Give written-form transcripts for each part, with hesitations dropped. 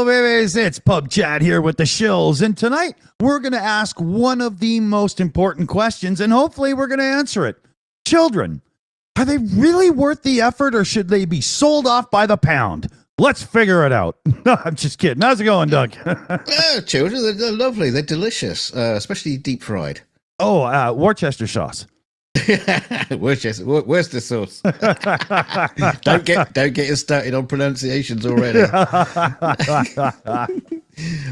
Hello, babies. It's PubChat here with the Shills. And tonight, we're going to ask one of the most important questions, and hopefully we're going to answer it. Children, are they really worth the effort, or should they be sold off by the pound? Let's figure it out. No, I'm just kidding. How's it going, Doug? Children, they're lovely. They're delicious, especially deep fried. Oh, Worcester sauce. Where's the sauce? don't get us started on pronunciations already.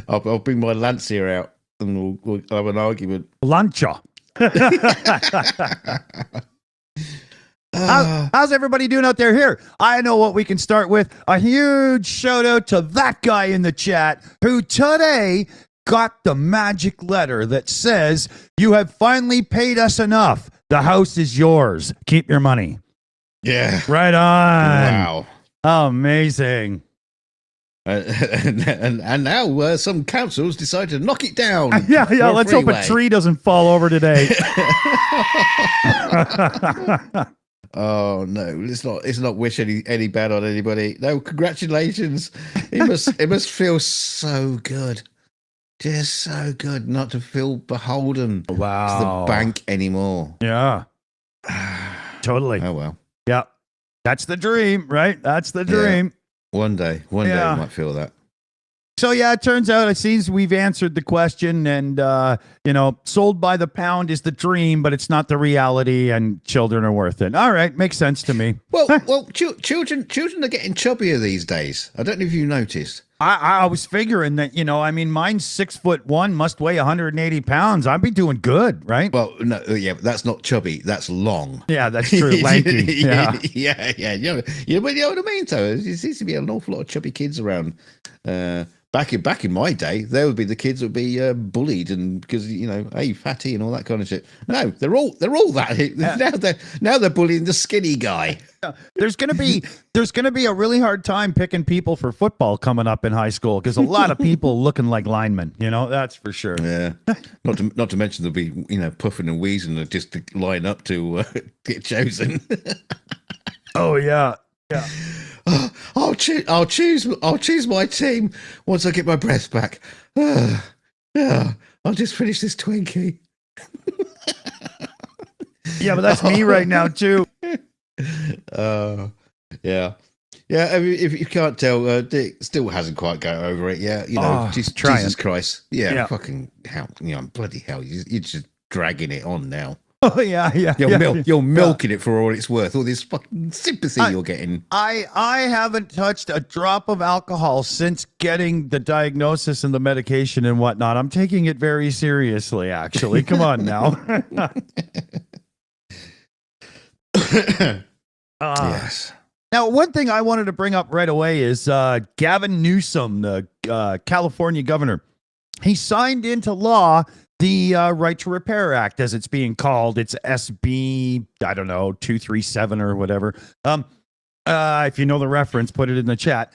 I'll bring my Lancia out and we'll have an argument. Lancia. How's everybody doing out there? Here, I know what we can start with. A huge shout out to that guy in the chat who today got the magic letter that says, "You have finally paid us enough. The house is yours. Keep your money." Yeah. Right on. Wow. Amazing. And now some councils decide to knock it down. Yeah. Let's hope a tree doesn't fall over today. Oh no, let's not wish any bad on anybody. No, congratulations. It must feel so good. Just so good not to feel beholden to the bank anymore. Yeah. Totally. Oh well. Yeah. That's the dream, right? That's the dream. Yeah. One day I might feel that. So yeah, it turns out it seems we've answered the question, and sold by the pound is the dream, but it's not the reality, and children are worth it. All right, makes sense to me. Well, children are getting chubbier these days. I don't know if you noticed. I was figuring that, mine's 6'1", must weigh 180 pounds. I'd be doing good, right? Well, no, yeah, but that's not chubby. That's long. Yeah, that's true. Lanky. Yeah. Yeah. But you know what I mean, though? There seems to be an awful lot of chubby kids around. Back in my day, there would be the kids that would be bullied, and because hey, fatty and all that kind of shit. No, they're all that. Now they're bullying the skinny guy. There's gonna be a really hard time picking people for football coming up in high school, because a lot of people looking like linemen. That's for sure. Yeah, not to mention there'll be puffing and wheezing just to line up to get chosen. Oh yeah. Yeah. I'll choose my team once I get my breath back. I'll just finish this Twinkie. Yeah, but that's me right now too. Yeah. I mean, if you can't tell, Dick still hasn't quite got over it yet. Jesus Christ. Yeah. Fucking hell. Bloody hell. You're just dragging it on now. Oh yeah. You're milking it for all it's worth. All this fucking sympathy you're getting. I haven't touched a drop of alcohol since getting the diagnosis and the medication and whatnot. I'm taking it very seriously, actually. Come on now. Yes. Now, one thing I wanted to bring up right away is Gavin Newsom, the California governor. He signed into law the Right to Repair Act, as it's being called. It's SB, 237 or whatever. If you know the reference, put it in the chat.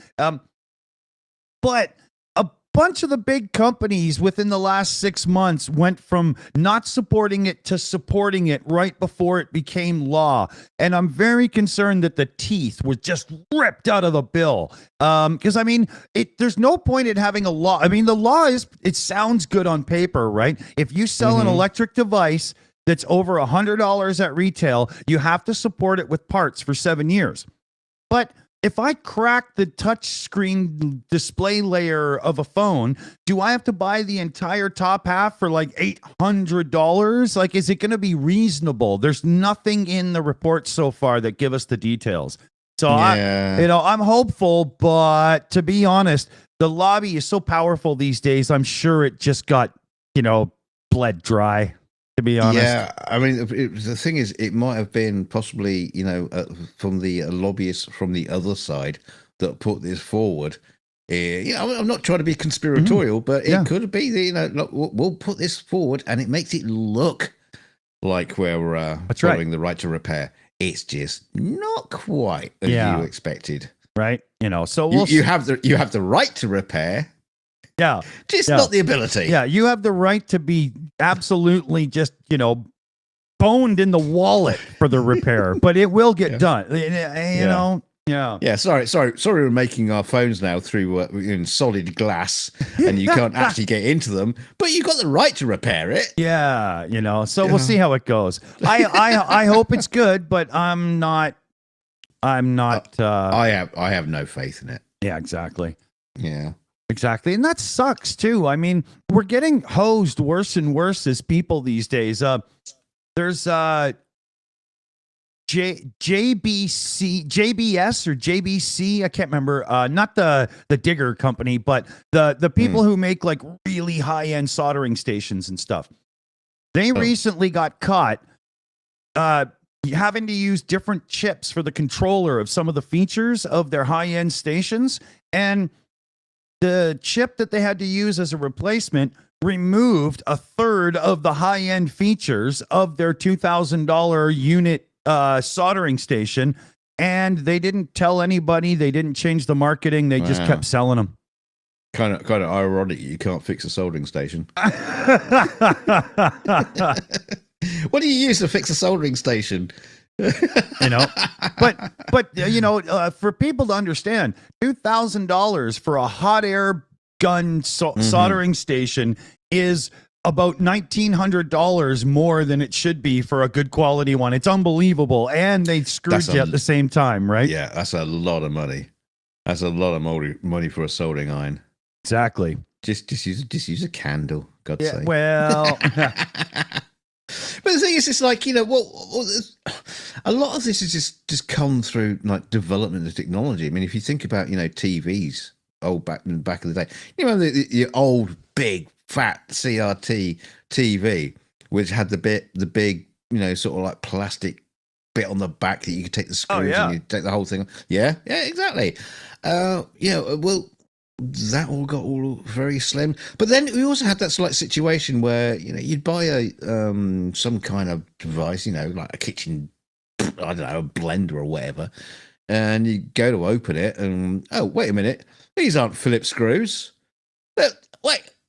But a bunch of the big companies within the last 6 months went from not supporting it to supporting it right before it became law. And I'm very concerned that the teeth was just ripped out of the bill. Because, there's no point in having a law. I mean, the law it sounds good on paper, right? If you sell an electric device that's over $100 at retail, you have to support it with parts for 7 years. But if I crack the touch screen display layer of a phone, do I have to buy the entire top half for like $800? Like, is it going to be reasonable? There's nothing in the report so far that give us the details. So I'm hopeful, but to be honest, the lobby is so powerful these days. I'm sure it just got, bled dry. To be honest. Yeah, I mean, the thing is, it might have been possibly, from the lobbyists from the other side that put this forward. I'm not trying to be conspiratorial, but it could be, we'll put this forward and it makes it look like we're following the right to repair. It's just not quite as you expected. Right. So you have the right to repair. Yeah. Just not the ability. Yeah. You have the right to be absolutely just, boned in the wallet for the repair, but it will get done. You know, Yeah. Yeah, sorry, we're making our phones now through in solid glass, and you can't actually get into them, but you got the right to repair it. Yeah, so we'll see how it goes. I hope it's good, but I'm not. I have no faith in it. Yeah, exactly. Yeah. Exactly. And that sucks too. I mean, we're getting hosed worse and worse as people these days. There's JBS or JBC, I can't remember. Not the digger company, but the people who make like really high-end soldering stations and stuff. They recently got caught having to use different chips for the controller of some of the features of their high-end stations, and the chip that they had to use as a replacement removed a third of the high-end features of their $2,000 unit soldering station, and they didn't tell anybody. They didn't change the marketing. They just kept selling them. Kind of ironic. You can't fix a soldering station. What do you use to fix a soldering station? But for people to understand, $2,000 for a hot air gun soldering station is about $1,900 more than it should be for a good quality one. It's unbelievable, and they screwed you at the same time, right? Yeah, that's a lot of money. That's a lot of money for a soldering iron. Exactly. Just use a candle. God's sake. Well. But the thing is, it's like, a lot of this is just come through like development of technology. I mean, if you think about, TVs, back in the day, the old big fat CRT TV, which had the big, sort of like plastic bit on the back that you could take the screws and you take the whole thing. Yeah, exactly. Well, that all got all very slim, but then we also had that slight situation where you'd buy some kind of device, like a kitchen, I don't know, a blender or whatever, and you go to open it, and wait a minute, these aren't Phillips screws.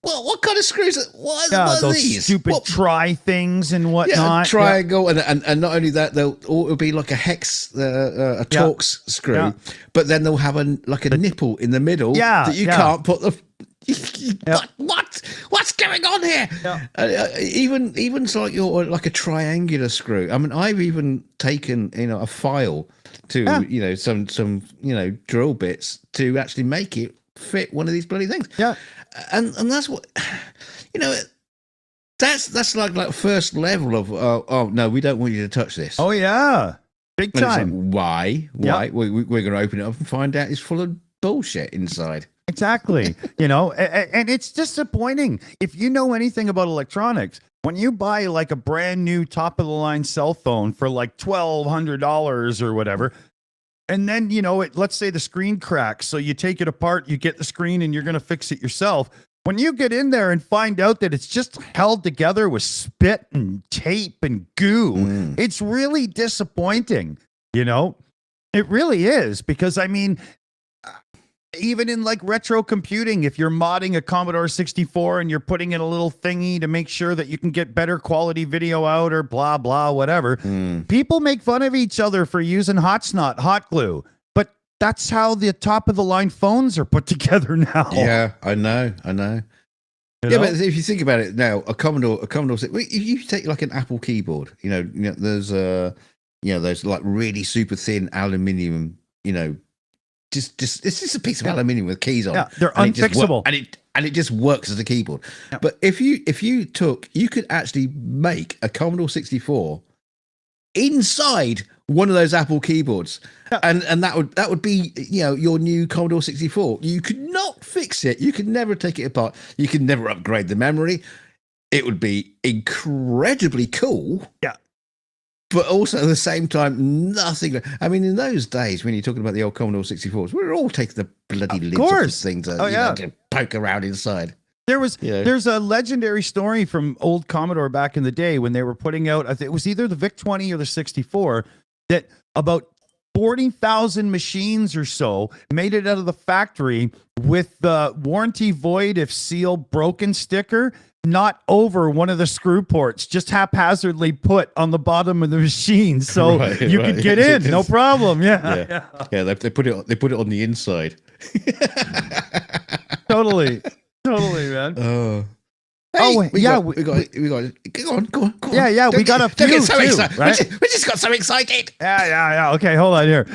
What kind of screws? What are those these? Stupid tri things and whatnot. Triangle, and not only that, it'll be like a hex, a Torx screw, but then they'll have a nipple in the middle that you can't put the. What's going on here? Even so, like a triangular screw. I mean, I've even taken a file to some drill bits to actually make it fit one of these bloody things. Yeah. And that's what that's like first level of oh no, we don't want you to touch this. Oh yeah, big time. Like, why? We're going to open it up and find out it's full of bullshit inside. Exactly. And it's disappointing. If you know anything about electronics, when you buy like a brand new top of the line cell phone for like $1,200 or whatever, and then, let's say the screen cracks. So you take it apart, you get the screen, and you're going to fix it yourself. When you get in there and find out that it's just held together with spit and tape and goo, it's really disappointing. It really is, because I mean, even in like retro computing, if you're modding a Commodore 64 and you're putting in a little thingy to make sure that you can get better quality video out or blah, blah, whatever, people make fun of each other for using hot glue. But that's how the top of the line phones are put together now. Yeah, I know. Yeah, but if you think about it now, a Commodore, if you take like an Apple keyboard, there's those like really super thin aluminium, just it's just a piece of aluminium with keys on. Yeah, they're unfixable, and it just works as a keyboard. Yeah. But if you could actually make a Commodore 64 inside one of those Apple keyboards, and that would be your new Commodore 64. You could not fix it. You could never take it apart. You could never upgrade the memory. It would be incredibly cool. Yeah. But also at the same time, nothing. I mean, in those days when you're talking about the old Commodore 64s, we were all taking the bloody lids off the things to poke around inside. There's a legendary story from old Commodore back in the day when they were putting out, I think it was either the VIC-20 or the 64, that about 40,000 machines or so made it out of the factory with the warranty void if seal broken sticker. not over one of the screw ports, just haphazardly put on the bottom of the machine, so you could get in, no problem. Yeah. They put it on the inside. Totally, man. Hey, we got. Go on. Yeah. We got a few too, right? We just got so excited. Yeah. Okay, hold on here.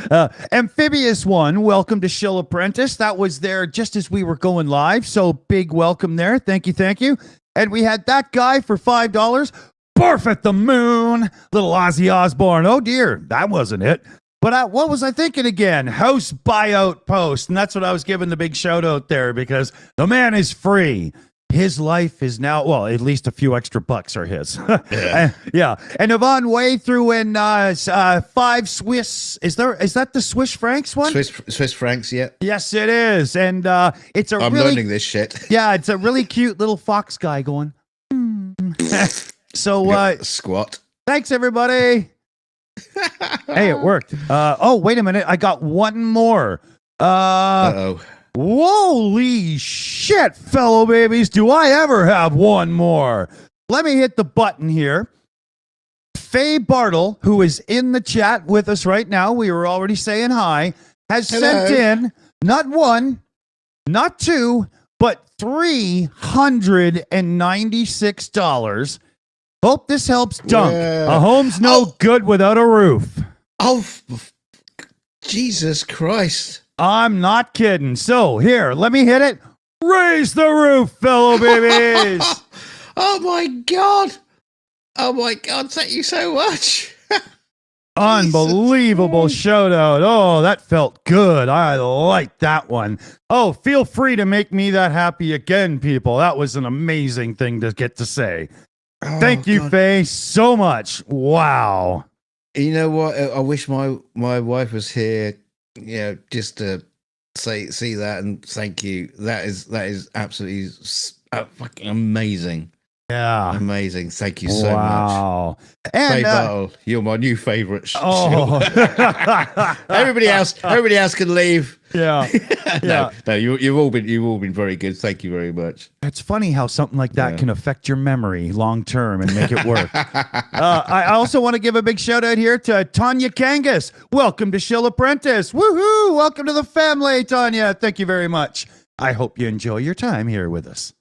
Amphibious One, welcome to Shill Apprentice. That was there just as we were going live, so big welcome there. Thank you. And we had that guy for $5. Barf at the moon, little Ozzy Osbourne. Oh dear, that wasn't it. But what was I thinking again? House buyout post, and that's what I was giving the big shout out there because the man is free. His life is now, well, at least a few extra bucks are his. Yeah. And Yvonne Way threw in 5 Swiss. Is that the Swiss francs one? Swiss francs, yeah. Yes, it is. And it's I'm learning this shit. Yeah, it's a really cute little fox guy going. So squat. Thanks, everybody. Hey, it worked. Oh, wait a minute. I got one more. Uh-oh. Holy shit, fellow babies. Do I ever have one more? Let me hit the button here. Faye Bartle, who is in the chat with us right now, we were already saying hi, has sent in not one, not two, but $396. Hope this helps Dunk. A home's no good without a roof. Oh, Jesus Christ. I'm not kidding. So here, let me hit it. Raise the roof, fellow babies. Oh my God. Thank you so much. Unbelievable shout out. Oh, that felt good. I like that one. Oh, feel free to make me that happy again, people. That was an amazing thing to get to say. Thank you, God. Faye, so much. Wow. You know what? I wish my wife was here. Just to see that and thank you. That is absolutely fucking amazing. Yeah, amazing. Thank you so much. Wow. And Battle, you're my new favorite. Oh, everybody else can leave. Yeah. No, you've all been very good. Thank you very much. It's funny how something like that can affect your memory long term and make it work. I also want to give a big shout out here to Tanya Kangas. Welcome to Shill Apprentice. Woohoo! Welcome to the family, Tanya. Thank you very much. I hope you enjoy your time here with us.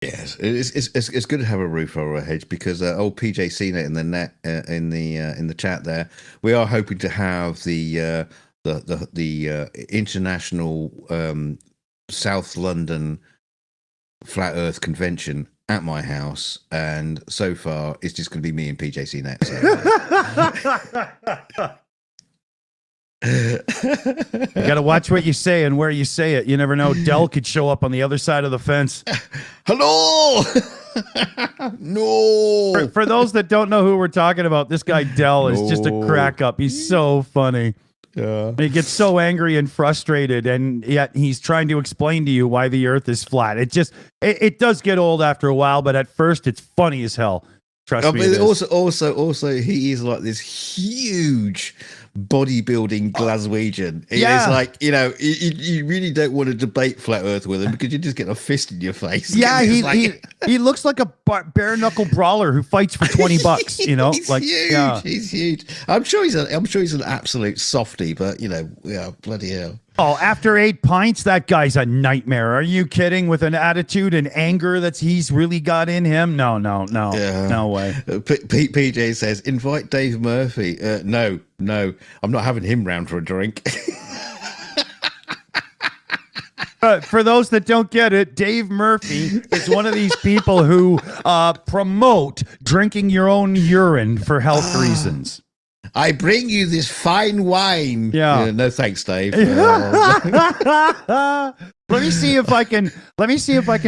Yes, it's good to have a roof over our heads because old PJ seen it in the net in the chat there. We are hoping to have the international South London Flat Earth convention at my house, and so far it's just going to be me and PJ CNET. So. You got to watch what you say and where you say it. You never know. Dell could show up on the other side of the fence. Hello. No. For those that don't know who we're talking about, this guy Dell is just a crack up. He's so funny. Yeah. He gets so angry and frustrated, and yet he's trying to explain to you why the earth is flat. It does get old after a while, but at first it's funny as hell. Trust me. Also, he is like this huge bodybuilding Glaswegian. He is like, you really don't want to debate flat Earth with him because you just get a fist in your face. Yeah, he looks like a bare knuckle brawler who fights for $20. He's huge. Yeah. He's huge. I'm sure he's an absolute softie, but bloody hell. Oh, after 8 pints, that guy's a nightmare. Are you kidding? With an attitude and anger he's really got in him? No, no way. PJ says, invite Dave Murphy. No, I'm not having him round for a drink. For those that don't get it, Dave Murphy is one of these people who promote drinking your own urine for health reasons. I bring you this fine wine. Yeah. No thanks, Dave. Let me see if I can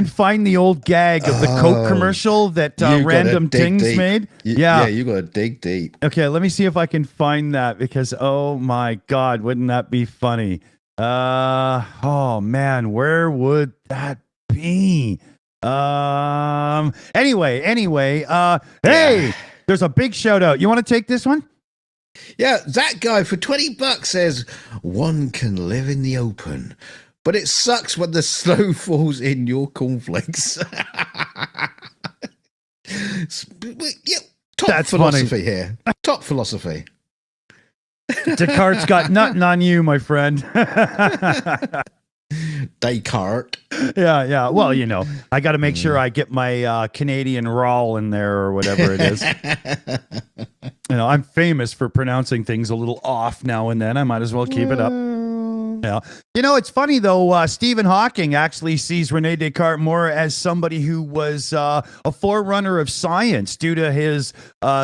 find the old gag of the Coke commercial that Random Tings made. Yeah, you got to dig deep. Okay, let me see if I can find that because oh my God, wouldn't that be funny? Oh man, where would that be? Anyway, hey, there's a big shout out. You want to take this one? Yeah, that guy for $20 says, one can live in the open, but it sucks when the snow falls in your cornflakes. Yeah, top That's philosophy here. Top philosophy. Descartes got nothing on you, my friend. Descartes. Yeah. Well, I got to make sure I get my Canadian rawl in there or whatever it is. I'm famous for pronouncing things a little off now and then. I might as well keep it up. Yeah. It's funny though. Stephen Hawking actually sees Rene Descartes more as somebody who was a forerunner of science due to his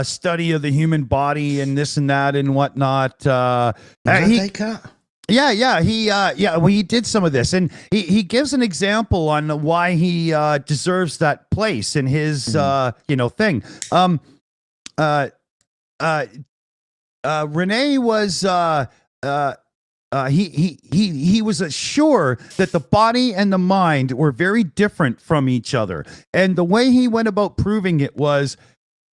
study of the human body and this and that and whatnot. Descartes? Yeah. He did some of this, and he gives an example on why he deserves that place in his thing. Rene was he was sure that the body and the mind were very different from each other, and the way he went about proving it was,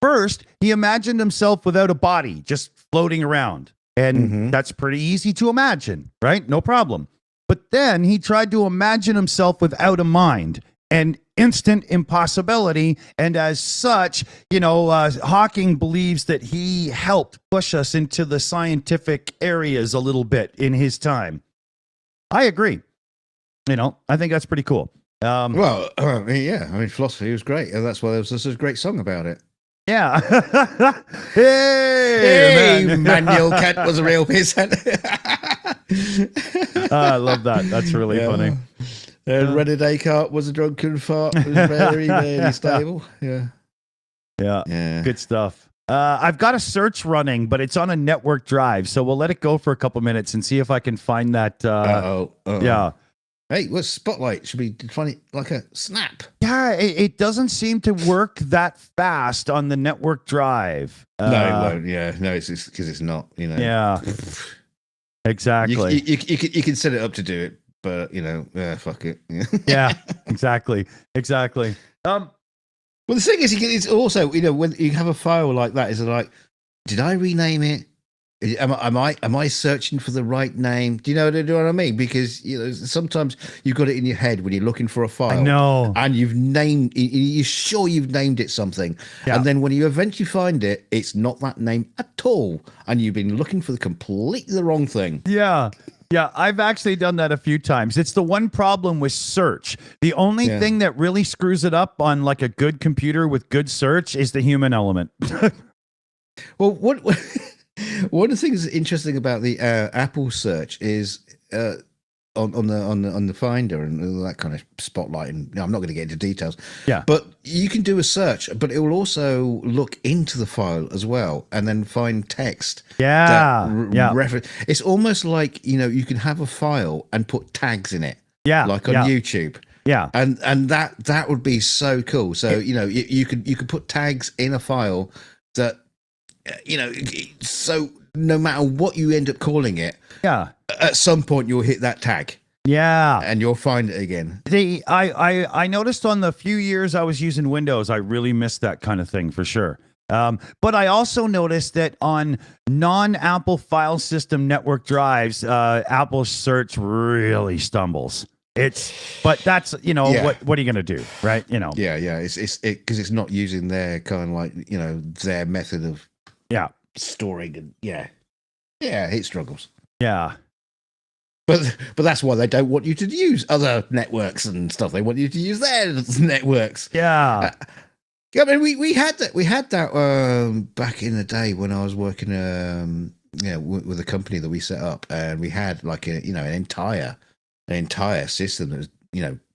first he imagined himself without a body, just floating around. And that's pretty easy to imagine, right? No problem. But then he tried to imagine himself without a mind, an instant impossibility. And as such, Hawking believes that he helped push us into the scientific areas a little bit in his time. I agree. I think that's pretty cool. Philosophy was great. And that's why there was such a great song about it. Yeah. Hey, Manuel Kant was a real peasant. I love that. That's really funny. And René Descartes was a drunken fart. It was very, very stable. Yeah. Good stuff. I've got a search running, but it's on a network drive, so we'll let it go for a couple minutes and see if I can find that. Yeah. Hey, what's Spotlight? Should we find it like a snap? Yeah, it doesn't seem to work that fast on the network drive. No, it won't. Yeah, no, it's because it's not. Yeah, exactly. You can set it up to do it, but fuck it. Yeah, exactly. Well, the thing is, it's also when you have a file like that, is it like, did I rename it? Am I searching for the right name? Do you know what I mean? Because sometimes you've got it in your head when you're looking for a file. I know, and you're sure you've named it something, and then when you eventually find it, it's not that name at all, and you've been looking for completely the wrong thing. Yeah, I've actually done that a few times. It's the one problem with search. The only thing that really screws it up on like a good computer with good search is the human element. Well, one of the things interesting about the Apple search is on the Finder and all that kind of Spotlight, and I'm not going to get into details. Yeah, but you can do a search, but it will also look into the file as well, and then find text. It's almost like you can have a file and put tags in it. Yeah, like on YouTube. Yeah, and that would be so cool. So you could put tags in a file that. So no matter what you end up calling it, at some point you'll hit that tag. Yeah, and you'll find it again. I noticed on the few years I was using Windows, I really missed that kind of thing for sure. But I also noticed that on non-Apple file system network drives, Apple search really stumbles. But that's what are you gonna do, right? It's because it's not using their kind of like their method of storing, and it struggles. But that's why they don't want you to use other networks and stuff. They want you to use their networks. I mean, we had that back in the day when I was working with a company that we set up, and we had like an entire system that was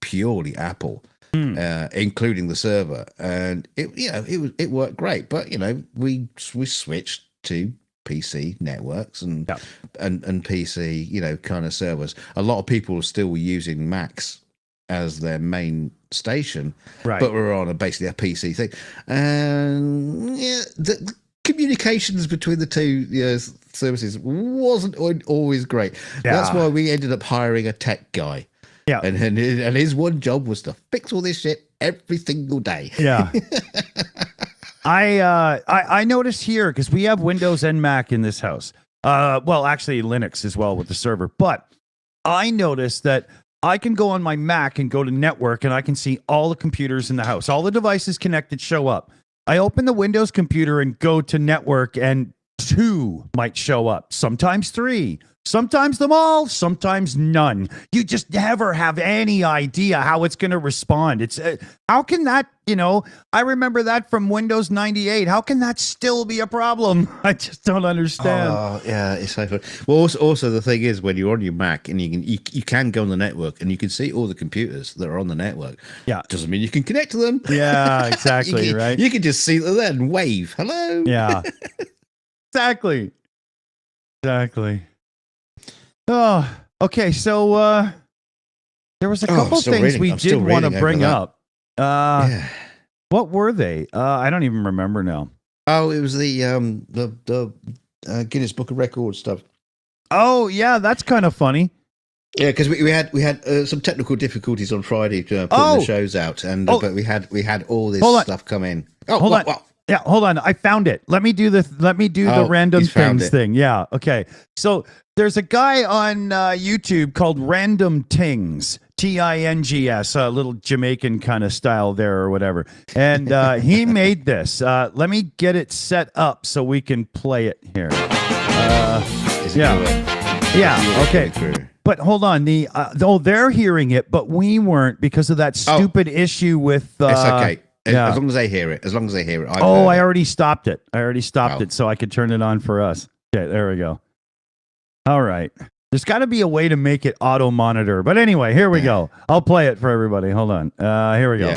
purely Apple. Including the server, and it worked great. But we switched to PC networks and PC kind of servers. A lot of people are still using Macs as their main station, right? But we're on basically a PC thing, and the communications between the two services wasn't always great. That's why we ended up hiring a tech guy. Yeah, and his one job was to fix all this shit every single day. Yeah. I noticed here, because we have Windows and Mac in this house. Well, actually Linux as well with the server. But I noticed that I can go on my Mac and go to network, and I can see all the computers in the house. All the devices connected show up. I open the Windows computer and go to network, and 2 might show up, sometimes 3. Sometimes them all, sometimes none. You just never have any idea how it's going to respond. It's how can that, I remember that from Windows 98. How can that still be a problem? I just don't understand. Oh, yeah, it's so fun. Well, also the thing is, when you're on your Mac and you can go on the network and you can see all the computers that are on the network. Yeah. Doesn't mean you can connect to them. Yeah, exactly, right? You can just see them there and wave. Hello. Yeah. Exactly. Oh, okay. So there was a couple things we did want to bring up. What were they? I don't even remember now. Oh, it was the Guinness Book of Records stuff. Oh, yeah, that's kind of funny. Yeah, because we had some technical difficulties on Friday to put the shows out, and but we had all this stuff come in. Oh, hold on. Yeah, hold on. I found it. Let me do the random things thing. Yeah. Okay. So there's a guy on YouTube called Random Tings, Tings, a little Jamaican kind of style there or whatever. And he made this. Let me get it set up so we can play it here. Yeah. Okay. But hold on. They're hearing it, but we weren't because of that stupid issue with. It's okay. As long as they hear it. I already stopped it. It so I could turn it on for us. Okay, there we go. All right. There's got to be a way to make it auto monitor. But anyway, here we go. I'll play it for everybody. Hold on. Here we go. Yeah.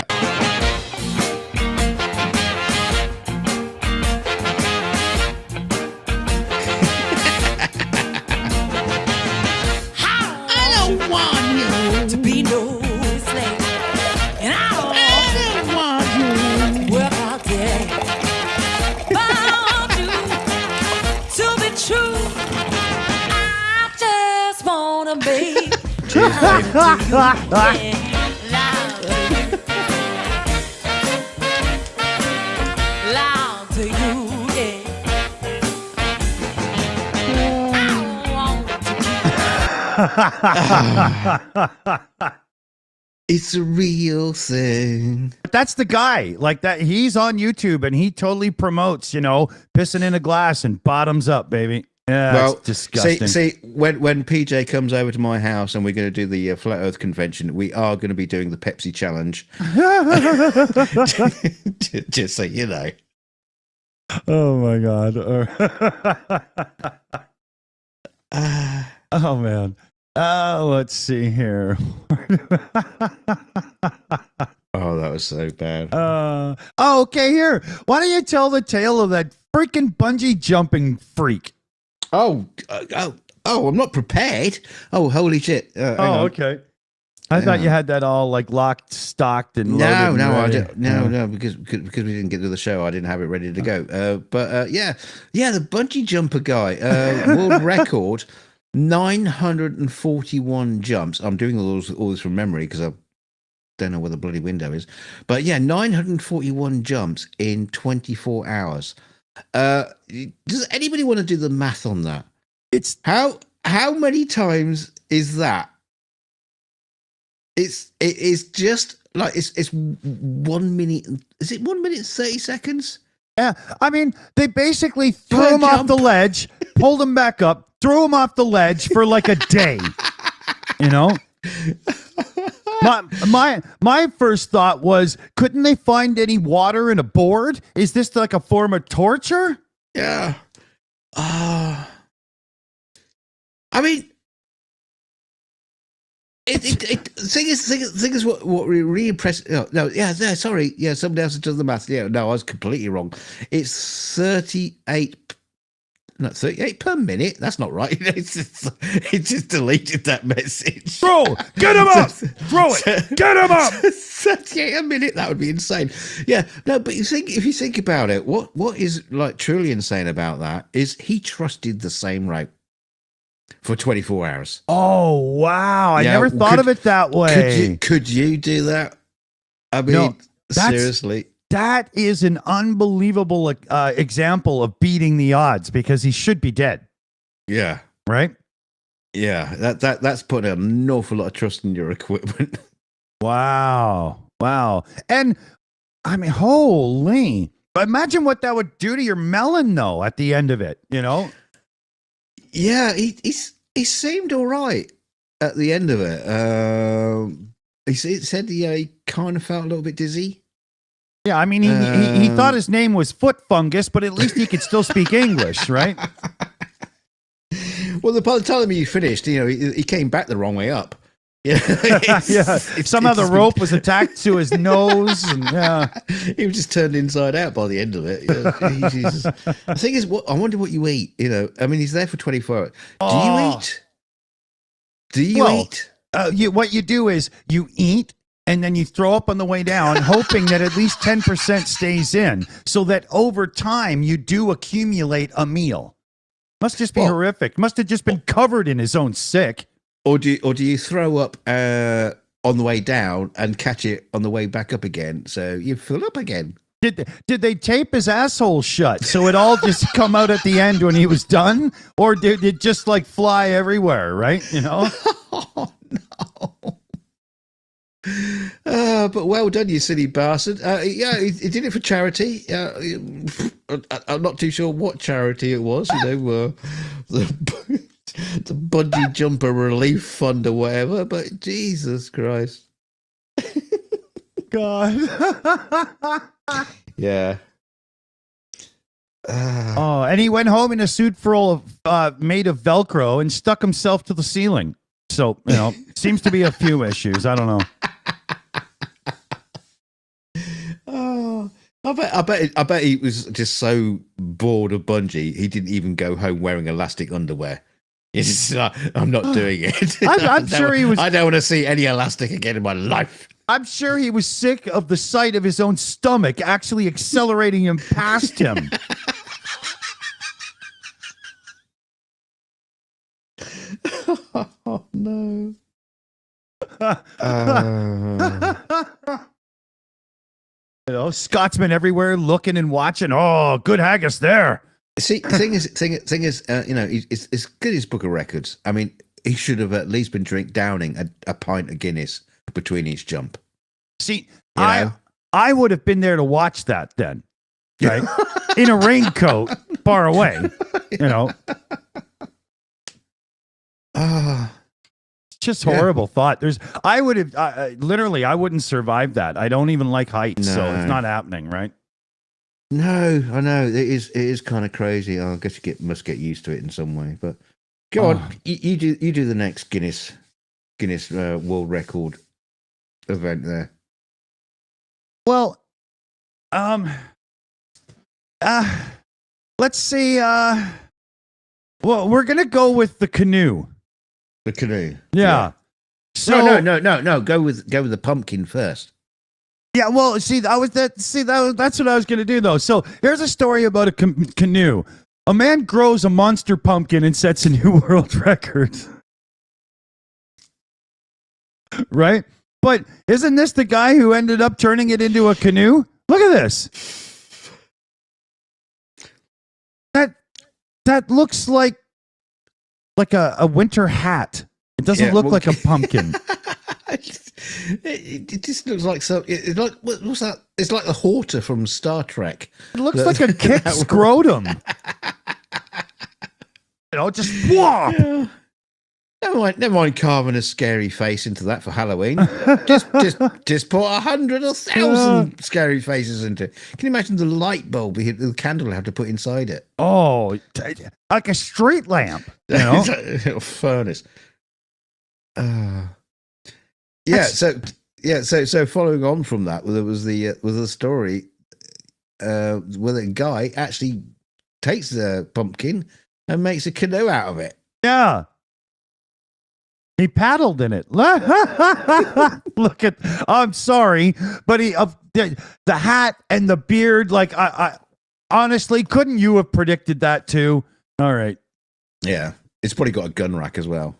It's a real thing. That's the guy. Like that. He's on YouTube and he totally promotes, pissing in a glass and bottoms up, baby. Yeah, well, it's disgusting. See, when PJ comes over to my house and we're going to do the Flat Earth Convention, we are going to be doing the Pepsi Challenge. Just so you know. Oh my God. Oh man. Let's see here. Oh, that was so bad. Okay, here. Why don't you tell the tale of that freaking bungee jumping freak? Oh, I'm not prepared. Oh, holy shit. Okay. I thought you had that all like locked, stocked, and loaded. No, because we didn't get to the show. I didn't have it ready to go. But the bungee jumper guy, world record, 941 jumps. I'm doing all this from memory because I don't know where the bloody window is. But yeah, 941 jumps in 24 hours. Does anybody want to do the math on that? It's how many times is that? It is just like it's 1 minute. Is it 1 minute 30 seconds? Yeah, I mean they basically threw him off the ledge, pulled him back up, threw him off the ledge for like a day. My first thought was, couldn't they find any water in a board? Is this like a form of torture? Yeah. I mean, thing is what really impressed. Somebody else has done the math. Yeah, no, I was completely wrong. It's 38 per minute. That's not right. It just deleted that message. Bro, get him up! Throw it! Get him up! 38 a minute. That would be insane. Yeah, no, but if you think about it, what is like truly insane about that is he trusted the same route for 24 hours. Oh wow! I never thought of it that way. Could you do that? I mean, seriously. That is an unbelievable example of beating the odds because he should be dead. Yeah. Right? Yeah. That's putting an awful lot of trust in your equipment. Wow. And I mean, holy. But imagine what that would do to your melon, though, at the end of it, you know? Yeah, he seemed all right at the end of it. He said he kind of felt a little bit dizzy. Yeah, I mean, he thought his name was Foot Fungus, but at least he could still speak English, right? Well, by the time he finished, he came back the wrong way up. Yeah, Somehow the rope was attached to his nose, and he was just turned inside out by the end of it. The thing is, I wonder what you eat. I mean, he's there for 24 hours. Do you eat? Do you eat? What you do is you eat, and then you throw up on the way down, hoping that at least 10% stays in, so that over time you do accumulate a meal. Must just be horrific. Must have just been covered in his own sick. Or do you throw up on the way down and catch it on the way back up again, so you fill up again? Did they tape his asshole shut so it all just come out at the end when he was done, or did it just like fly everywhere? Right? Oh no. But well done, you silly bastard. Yeah, he did it for charity. I'm not too sure what charity it was. The Bungie Jumper Relief Fund or whatever, but Jesus Christ. God. Yeah. And he went home in a suit full of made of Velcro and stuck himself to the ceiling. So, seems to be a few issues. I don't know. I bet he was just so bored of Bungie, he didn't even go home wearing elastic underwear. He's just, I'm not doing it. I'm sure he was. I don't want to see any elastic again in my life. I'm sure he was sick of the sight of his own stomach actually accelerating him past him. Oh, no. Scotsmen everywhere looking and watching. Oh, good haggis there. See, the thing is, it's good as Book of Records. I mean, he should have at least been downing a pint of Guinness between each jump. See, I would have been there to watch that then, right? In a raincoat, far away, Just horrible thought. I would have literally, I wouldn't survive that. I don't even like heights, so it's not happening, right? No, I know it is kind of crazy. I guess you must get used to it in some way. But go on, you do the next Guinness World Record event there. Well, let's see. Well, we're gonna go with the canoe. The canoe. Yeah. So no. Go with the pumpkin first. Yeah, well, that's what I was going to do, though. So here's a story about a canoe. A man grows a monster pumpkin and sets a new world record. Right? But isn't this the guy who ended up turning it into a canoe? Look at this. That looks like a winter hat. It doesn't look like a pumpkin. It just looks like it's like what's that? It's like the Horta from Star Trek. It looks like a kick scrotum. Just whoa. Yeah. Never mind carving a scary face into that for Halloween. just put 100 or 1,000 scary faces into it. Can you imagine the light bulb, the candle I have to put inside it? Oh, like a street lamp. It's like a little furnace. So following on from that, there was the story where the guy actually takes the pumpkin and makes a canoe out of it. Yeah. He paddled in it. Look at, I'm sorry, but the hat and the beard, like I honestly, couldn't you have predicted that too? All right. Yeah. It's probably got a gun rack as well.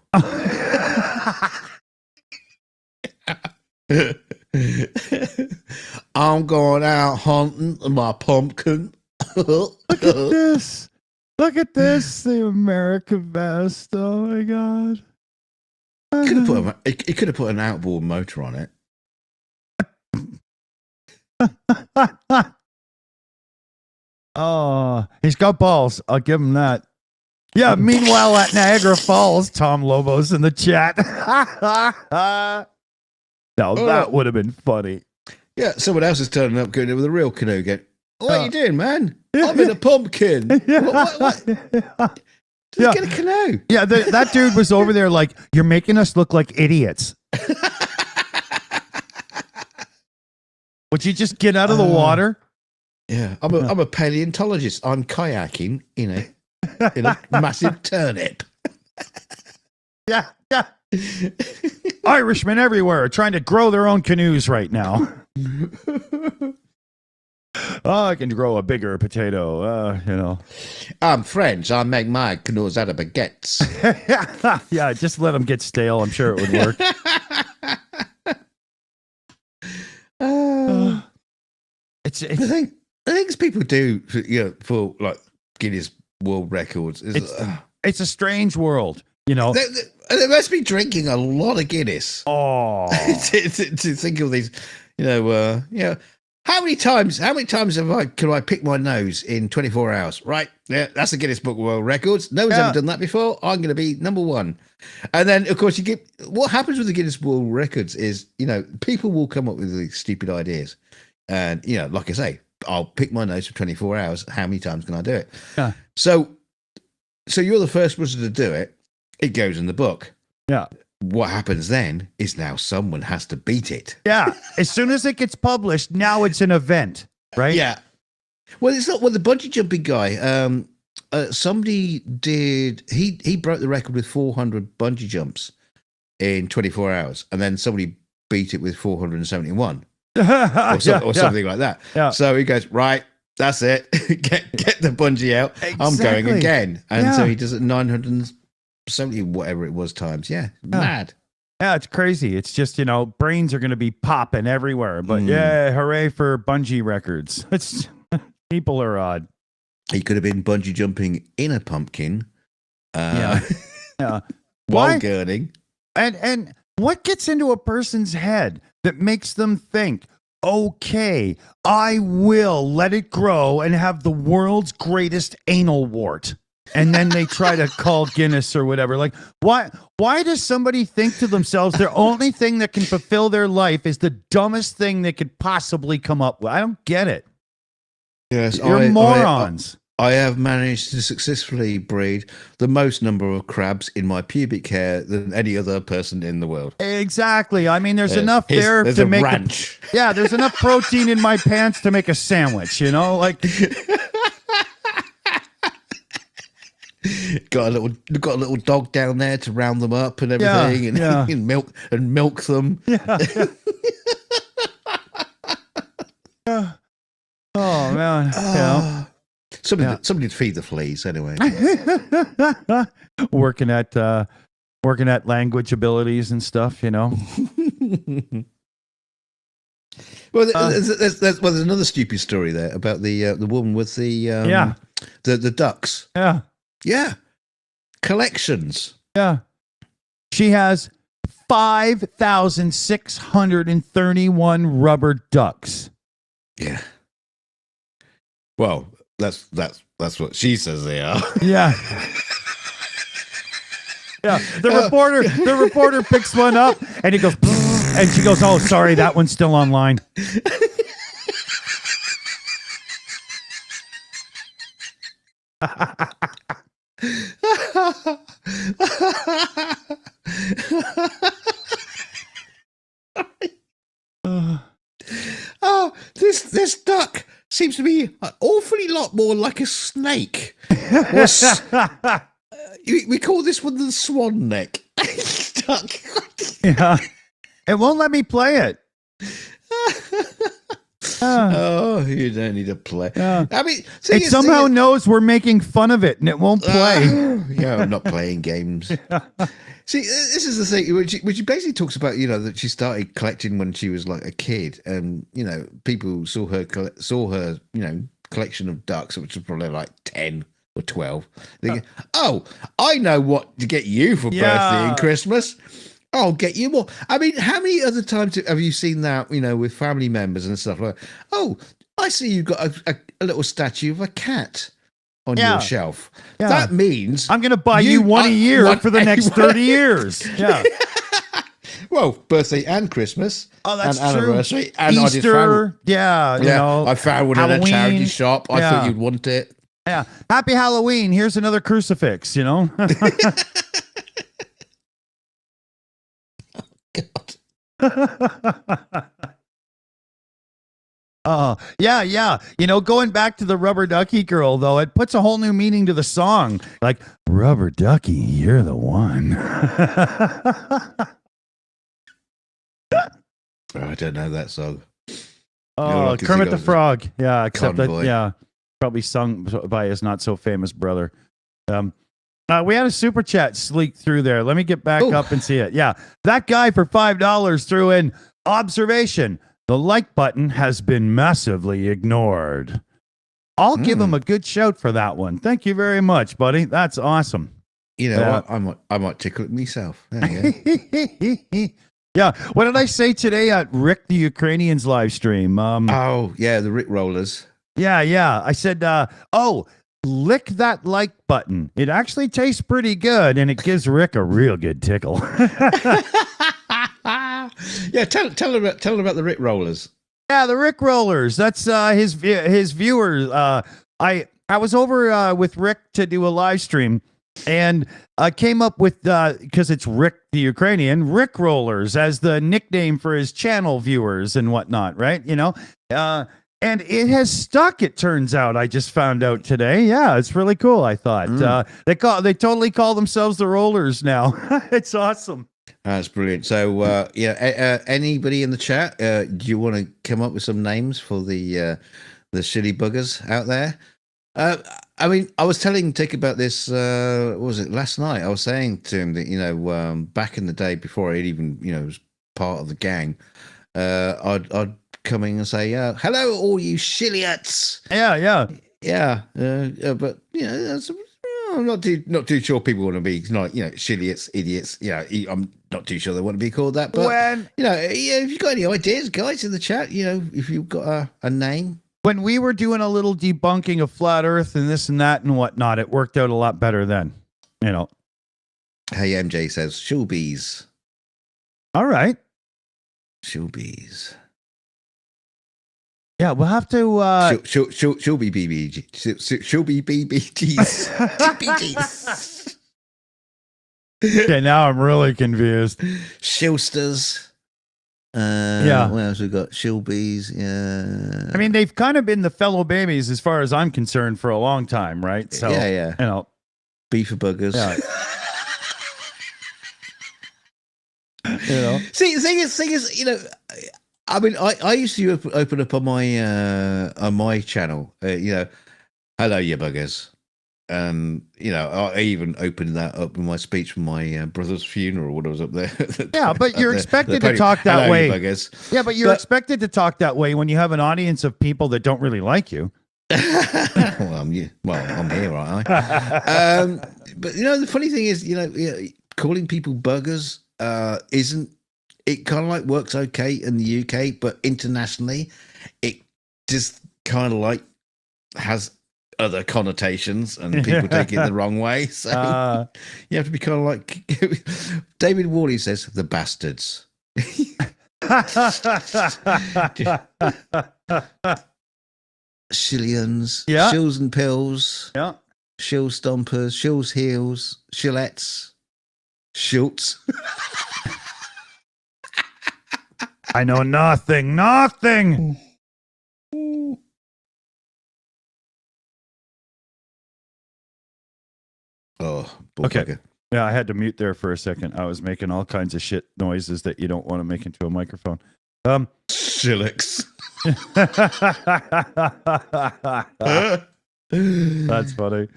I'm going out hunting my pumpkin. Look at this. Look at this. The American vest. Oh my God. He could have put an outboard motor on it. Oh, he's got balls. I'll give him that. Yeah, meanwhile at Niagara Falls, Tom Lobos in the chat. Now that would have been funny. Yeah, someone else is turning up going in with a real canoe again. What are you doing, man? I'm in a pumpkin. What? Just get a canoe. Yeah, that dude was over there like, you're making us look like idiots. Would you just get out of the water? Yeah, I'm a paleontologist. I'm kayaking in a massive turnip. Yeah. Irishmen everywhere are trying to grow their own canoes right now. Oh, I can grow a bigger potato, I'm French. I make my canoes out of baguettes. Yeah, just let them get stale. I'm sure it would work. It's the things people do for like Guinness World Records. It's a strange world, They must be drinking a lot of Guinness. Oh, to think of these, How many times can I pick my nose in 24 hours? Right. Yeah, that's the Guinness Book of World Records. No one's ever done that before. I'm going to be number one. And then, of course, what happens with the Guinness World Records is, people will come up with these stupid ideas. And, like I say, I'll pick my nose for 24 hours. How many times can I do it? Yeah. So you're the first person to do it. It goes in the book. Yeah. What happens then is now someone has to beat it. Yeah. As soon as it gets published, now it's an event, right? Yeah. Well, it's not. Well, the bungee jumping guy, somebody did. He broke the record with 400 bungee jumps in 24 hours, and then somebody beat it with 471 or something like that. Yeah. So he goes, right, that's it. get the bungee out. Exactly. I'm going again, and so he does it 970 whatever it was times. Yeah, mad. Yeah, it's crazy. It's just, brains are going to be popping everywhere. But yeah, hooray for Bungie records. People are odd. He could have been bungee jumping in a pumpkin. Yeah. While girding. And what gets into a person's head that makes them think, okay, I will let it grow and have the world's greatest anal wart? And then they try to call Guinness or whatever. Like, why does somebody think to themselves their only thing that can fulfill their life is the dumbest thing they could possibly come up with? I don't get it. Yes, You're morons. I have managed to successfully breed the most number of crabs in my pubic hair than any other person in the world. Exactly. I mean, there's enough there there's to a make ranch. There's enough protein in my pants to make a sandwich, like got a little dog down there to round them up and everything, and milk them. Oh man. Somebody to feed the fleas anyway. working at language abilities and stuff, Well, there's another stupid story there about the woman with the ducks. Yeah. Collections. Yeah. She has 5,631 rubber ducks. Yeah. Well, that's what she says they are. Yeah. Yeah. The reporter picks one up and he goes, and she goes, "Oh, sorry, that one's still online." This duck seems to be an awfully lot more like a snake. We call this one the swan neck duck. Yeah, it won't let me play it. Oh, you don't need to play. I mean, it somehow knows we're making fun of it, and it won't play. I'm not playing games. See, this is the thing, which she basically talks about, that she started collecting when she was like a kid, and people saw her collection of ducks, which was probably like 10 or 12. Thinking, oh, I know what to get you for birthday and Christmas. I'll get you more. I mean, how many other times have you seen that, with family members and stuff like, oh, I see you've got a little statue of a cat on Yeah. your shelf. Yeah. That means I'm going to buy you one a year one for the next 30 years. Yeah. well, birthday and Christmas. Oh, that's and true. anniversary. And Easter. Yeah. You know, I found one in a charity Halloween. shop. I thought you'd want it. Yeah. Happy Halloween. Here's another crucifix, you know? God. Yeah. You know, going back to the Rubber Ducky girl, though, it puts a whole new meaning to the song. Like, Rubber Ducky, you're the one. I don't know that song. Oh, Kermit the Frog. Yeah, except Convoy. that, yeah, probably sung by his not so famous brother. We had a super chat sleek through there. Let me get back up and see it. Yeah, that guy for $5 threw in observation. The like button has been massively ignored. I'll give him a good shout for that one. Thank you very much, buddy. That's awesome. You know what? I might tickle it myself. Yeah. What did I say today at Rick the Ukrainian's live stream? Oh, yeah, the Rick Rollers. Yeah. I said, lick that like button. It actually tastes pretty good, and it gives Rick a real good tickle. Yeah, tell him about the Rick Rollers. Yeah, the Rick Rollers. That's his viewers. I was over with Rick to do a live stream, and I came up with because it's Rick the Ukrainian, Rick Rollers as the nickname for his channel viewers and whatnot, right? You know, and it has stuck. It turns out. I just found out today. Yeah, it's really cool. I thought they totally call themselves the Rollers now. It's awesome. That's brilliant. So, anybody in the chat, do you want to come up with some names for the shitty buggers out there? I mean, I was telling Tick about this. What was it last night? I was saying to him that back in the day before I even was part of the gang, I'd come in and say, "Hello, all you shilliots." Yeah. But I'm not too sure people want to be shilliots, idiots. I'm not too sure they want to be called that. But if you've got any ideas, guys, in the chat, if you've got a name. When we were doing a little debunking of flat Earth and this and that and whatnot, it worked out a lot better then. Hey, MJ says Shilbees. All right. Shilbees. Yeah, we'll have to. She'll be BBG. She'll be BBGs. BBGs. Okay, now I'm really confused. Shilsters. What else we got? Shilbees. Yeah. I mean, they've kind of been the fellow babies as far as I'm concerned for a long time, right? So yeah. Beefer buggers. Yeah. See, the thing is, I mean, I used to open up on my channel, hello, you buggers. And, I even opened that up in my speech for my brother's funeral when I was up there. Yeah, but you're expected to talk that way. Yeah, but you're expected to talk that way when you have an audience of people that don't really like you. Well, I'm here, aren't I? But, the funny thing is, calling people buggers isn't, it kind of like works okay in the UK, but internationally, it just kind of like has other connotations and people take it the wrong way. So you have to be kind of like David Worley says, the bastards. Shillions, shills and pills, shill stompers, shills heels, shillettes, shilts. I know nothing. Oh, okay. Yeah, I had to mute there for a second. I was making all kinds of shit noises that you don't want to make into a microphone. Shillix. That's funny.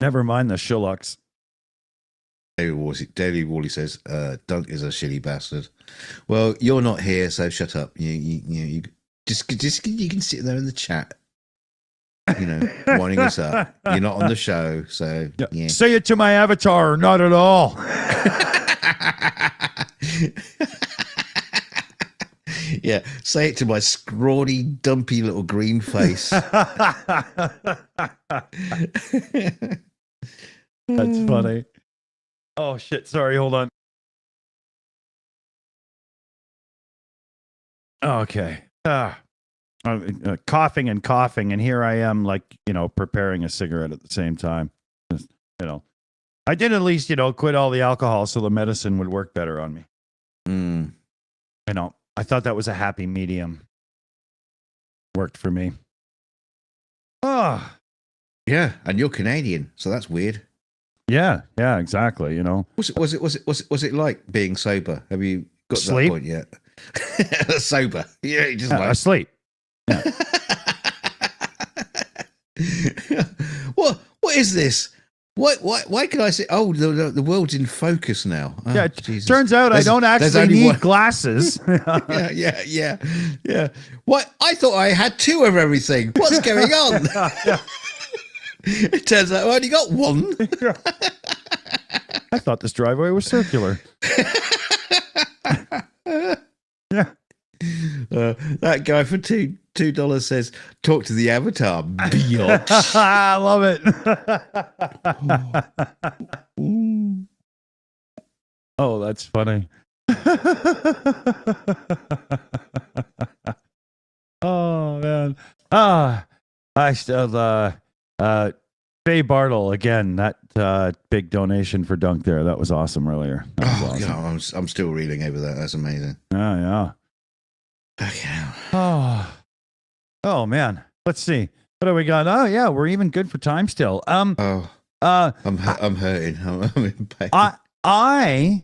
Never mind the shillux. Daily Wally says, Dunk is a shitty bastard. Well, you're not here, so shut up. You just you can sit there in the chat, winding us up. You're not on the show, so yeah. Say it to my avatar, not at all. Yeah, say it to my scrawny, dumpy little green face. That's funny. Oh shit! Sorry, hold on. Okay. Coughing and coughing, and here I am, like, preparing a cigarette at the same time. Just, I did at least, quit all the alcohol so the medicine would work better on me. Mm. I thought that was a happy medium. Worked for me. Oh. Yeah, and you're Canadian, so that's weird. Yeah, exactly. Was it like being sober? Have you got to that point yet? Sober. Yeah, you just like asleep. Yeah. What is this? Why can I say? Oh, the world's in focus now. Oh, yeah, Jesus. Turns out I don't actually need glasses. yeah. What? I thought I had 2 of everything. What's going on? It turns out I only got 1. I thought this driveway was circular. Yeah. That guy for $2 says, "Talk to the avatar, biatch." I love it. Oh, that's funny. Oh man. I still Faye Bartle again. That big donation for Dunk there. That was awesome earlier. Awesome. God, I'm still reeling over that. That's amazing. Yeah. Okay. Oh man. Let's see. What do we got? Oh yeah, we're even good for time still. I'm hurting. I'm in pain. I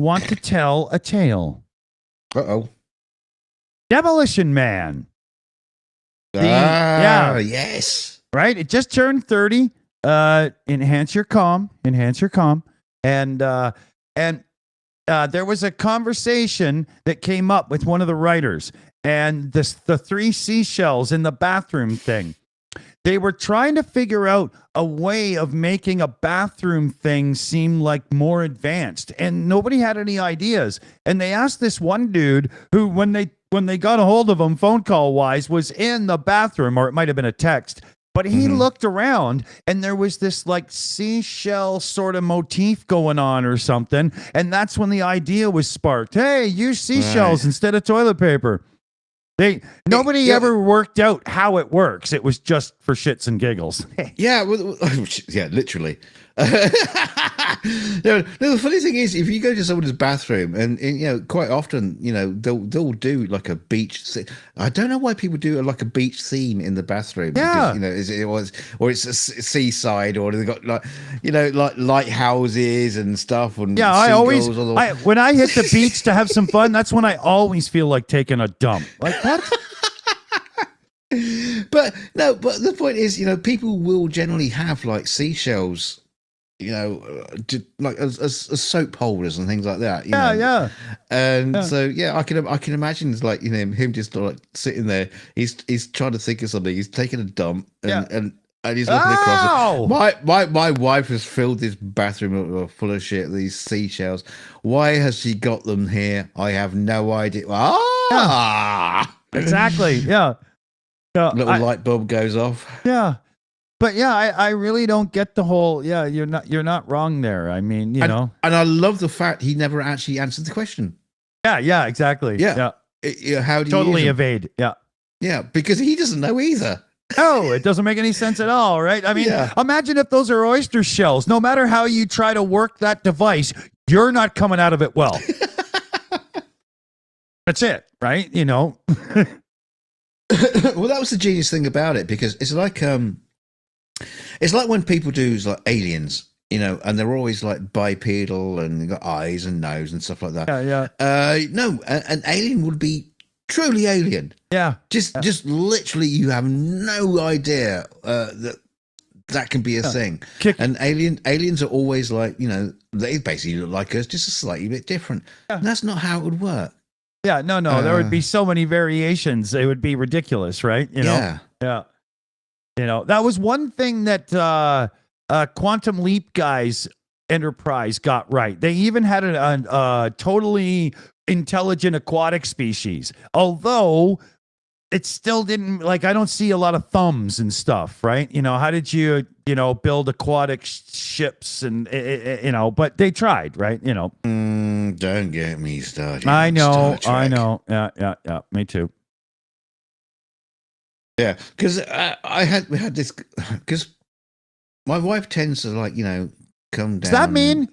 want to tell a tale. Uh-oh. Demolition Man. Yes. Right? It just turned 30. Enhance your calm. And there was a conversation that came up with one of the writers, and the 3 seashells in the bathroom thing. They were trying to figure out a way of making a bathroom thing seem like more advanced, and nobody had any ideas. And they asked this one dude who, when they got a hold of him, phone call wise, was in the bathroom, or it might have been a text. But he looked around, and there was this like seashell sort of motif going on or something. And that's when the idea was sparked. Hey, use seashells instead of toilet paper. Nobody ever worked out how it works. It was just for shits and giggles. Yeah, literally. The funny thing is, if you go to someone's bathroom, and quite often, they'll do like a beach. I don't know why people do like a beach theme in the bathroom. Yeah, because, or it's a seaside, or they've got like lighthouses and stuff. And yeah, I always when I hit the beach to have some fun, that's when I always feel like taking a dump. Like what? But the point is, people will generally have like seashells, like as soap holders and things like that. Yeah. And so I can imagine it's like him just like sitting there. He's trying to think of something. He's taking a dump and he's looking across it. My wife has filled this bathroom full of shit. These seashells. Why has she got them here? I have no idea. Exactly. Yeah. Little light bulb goes off. Yeah. But yeah, I really don't get the whole. Yeah, you're not wrong there. I mean, and I love the fact he never actually answered the question. Yeah, exactly. Yeah. How do you totally evade? Yeah, because he doesn't know either. No, it doesn't make any sense at all, right? I mean, imagine if those are oyster shells. No matter how you try to work that device, you're not coming out of it well. That's it, right? Well, that was the genius thing about it, because it's like when people do like aliens, and they're always like bipedal and they've got eyes and nose and stuff like that. Yeah. No, an alien would be truly alien. Yeah. Just literally, you have no idea that can be a thing. And aliens are always like, they basically look like us, just a slightly bit different. Yeah. And that's not how it would work. Yeah, no, there would be so many variations. It would be ridiculous, right? Yeah. That was one thing that Quantum Leap guys Enterprise got right. They even had a totally intelligent aquatic species. Although it still didn't, like, I don't see a lot of thumbs and stuff, right? How did you build aquatic ships and, but they tried, right? Don't get me started. I on know. Star Trek. Yeah. Me too. Yeah, because we had this, because my wife tends to come down.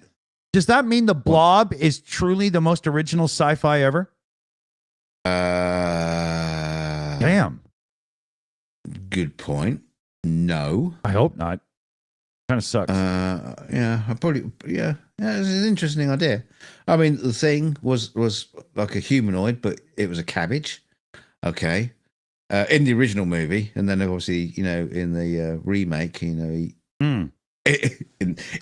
Does that mean the Blob is truly the most original sci-fi ever? Damn. Good point. No, I hope not. Kind of sucks. Yeah, it's an interesting idea. I mean, the thing was like a humanoid, but it was a cabbage. Okay. In the original movie, and then obviously, in the remake, in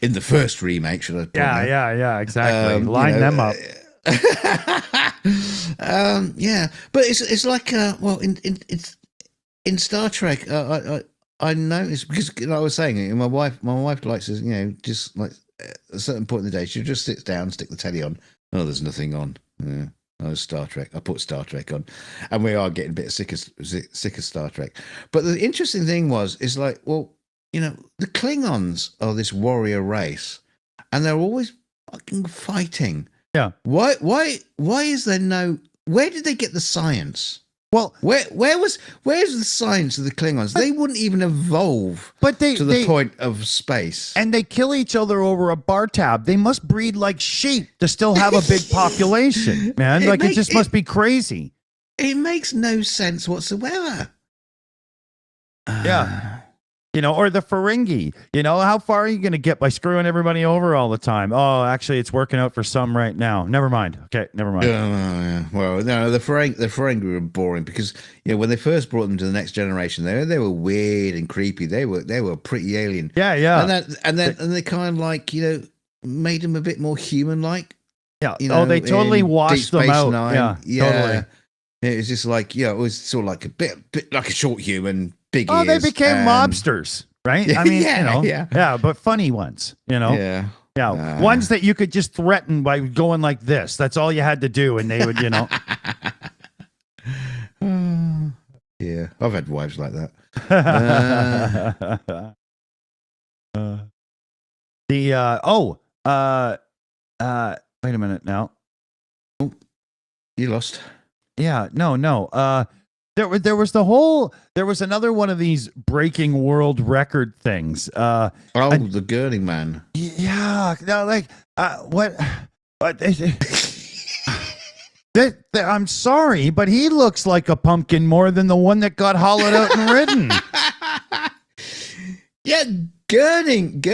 the first remake, should I put Yeah, exactly. Line them up. Yeah, but it's like in Star Trek, I noticed, because I was saying, my wife likes to, just like at a certain point in the day, she just sits down, stick the telly on. Oh, there's nothing on. Yeah. Oh, Star Trek. I put Star Trek on, and we are getting a bit sick of Star Trek. But the interesting thing is like, well, the Klingons are this warrior race, and they're always fucking fighting. Yeah. Why is there no? Where did they get the science? Well, where's the science of the Klingons? They wouldn't even evolve, but to the point of space. And they kill each other over a bar tab. They must breed like sheep to still have a big population, man. It just must be crazy. It makes no sense whatsoever. Yeah. Or the Ferengi. How far are you going to get by screwing everybody over all the time? Oh, actually, it's working out for some right now. Never mind. Okay, never mind. Yeah. Well, no, the Ferengi were boring because when they first brought them to the next generation, they were weird and creepy. They were pretty alien. Yeah. And they kind of made them a bit more human-like. Yeah. They totally washed them out. Nine. Yeah. Totally. It was just like it was sort of like a bit like a short human. Big ears, they became and mobsters, right? I mean, but funny ones, Yeah. Ones that you could just threaten by going like this. That's all you had to do, and they would, Yeah, I've had wives like that. Wait a minute now. Oh, you lost. Yeah, no. There was another one of these breaking world record things. The Gurning Man. Yeah, no, what? I'm sorry, but he looks like a pumpkin more than the one that got hollowed out and ridden. Yeah, Gurning.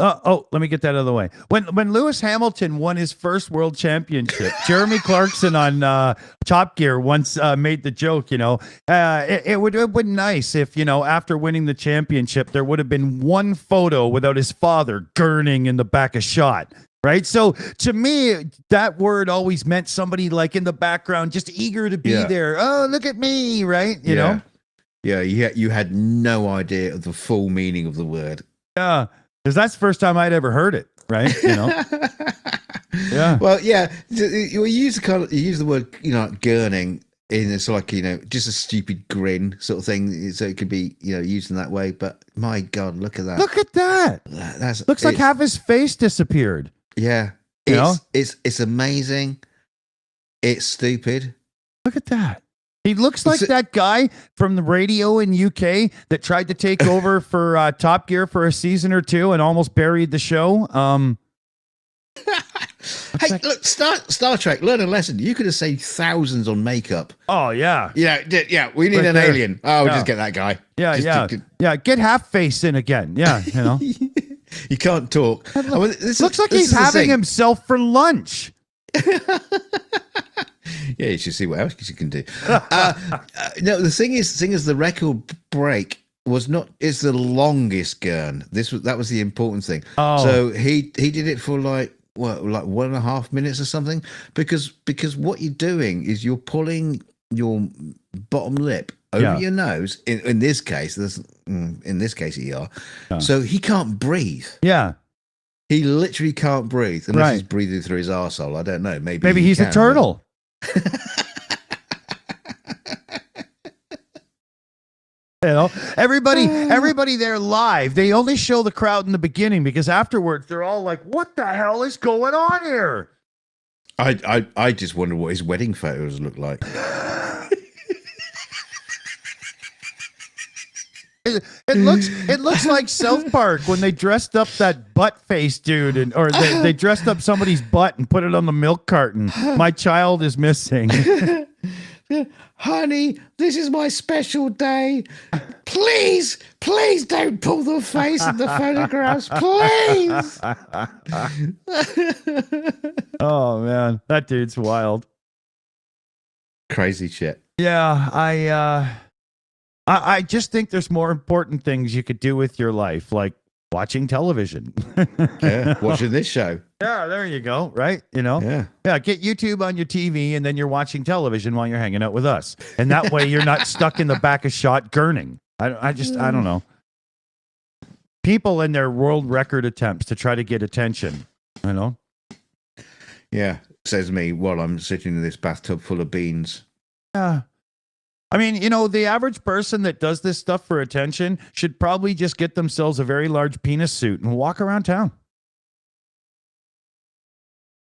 Let me get that out of the way. When Lewis Hamilton won his first world championship, Jeremy Clarkson on Top Gear once made the joke, it would have been nice if, after winning the championship, there would have been one photo without his father gurning in the back of shot. Right. So to me, that word always meant somebody like in the background, just eager to be there. Oh, look at me. Right. You know? Yeah. You had no idea of the full meaning of the word. Yeah. Because that's the first time I'd ever heard it, right? Yeah. Well, yeah. You use the word, gurning in it's like just a stupid grin sort of thing, so it could be used in that way. But my God, look at that! Look at that! Looks like half his face disappeared. Yeah, it's amazing. It's stupid. Look at that. He looks like that guy from the radio in UK that tried to take over for Top Gear for a season or two and almost buried the show. Hey, look, Star Trek, learn a lesson. You could have saved thousands on makeup. Oh, yeah. Yeah, we need an alien. Oh, we'll just get that guy. Yeah, get half face in again. Yeah, You can't talk. Looks like he's having himself for lunch. Yeah, you should see what else you can do. No, the thing is, the record break is the longest gurn. That was the important thing. Oh. So he did it for like 1.5 minutes or something, because what you're doing is you're pulling your bottom lip over your nose. In this case, so he can't breathe. Yeah. He literally can't breathe unless he's breathing through his arsehole. I don't know. Maybe he's a turtle. You know, everybody there live. They only show the crowd in the beginning because afterwards they're all like, "What the hell is going on here?" I just wonder what his wedding photos look like. It looks like South Park when they dressed up that butt face dude, or they dressed up somebody's butt and put it on the milk carton. My child is missing. Honey, this is my special day. Please don't pull the face in the photographs, please. Oh man, that dude's wild. Crazy shit. Yeah, I just think there's more important things you could do with your life, like watching television. Yeah, watching this show. Yeah, there you go. Right? You know? Yeah, get YouTube on your TV and then you're watching television while you're hanging out with us. And that way you're not stuck in the back of shot gurning. I don't know. People in their world record attempts to try to get attention, you know? Yeah, says me while I'm sitting in this bathtub full of beans. Yeah. I mean, you know, the average person that does this stuff for attention should probably just get themselves a very large penis suit and walk around town.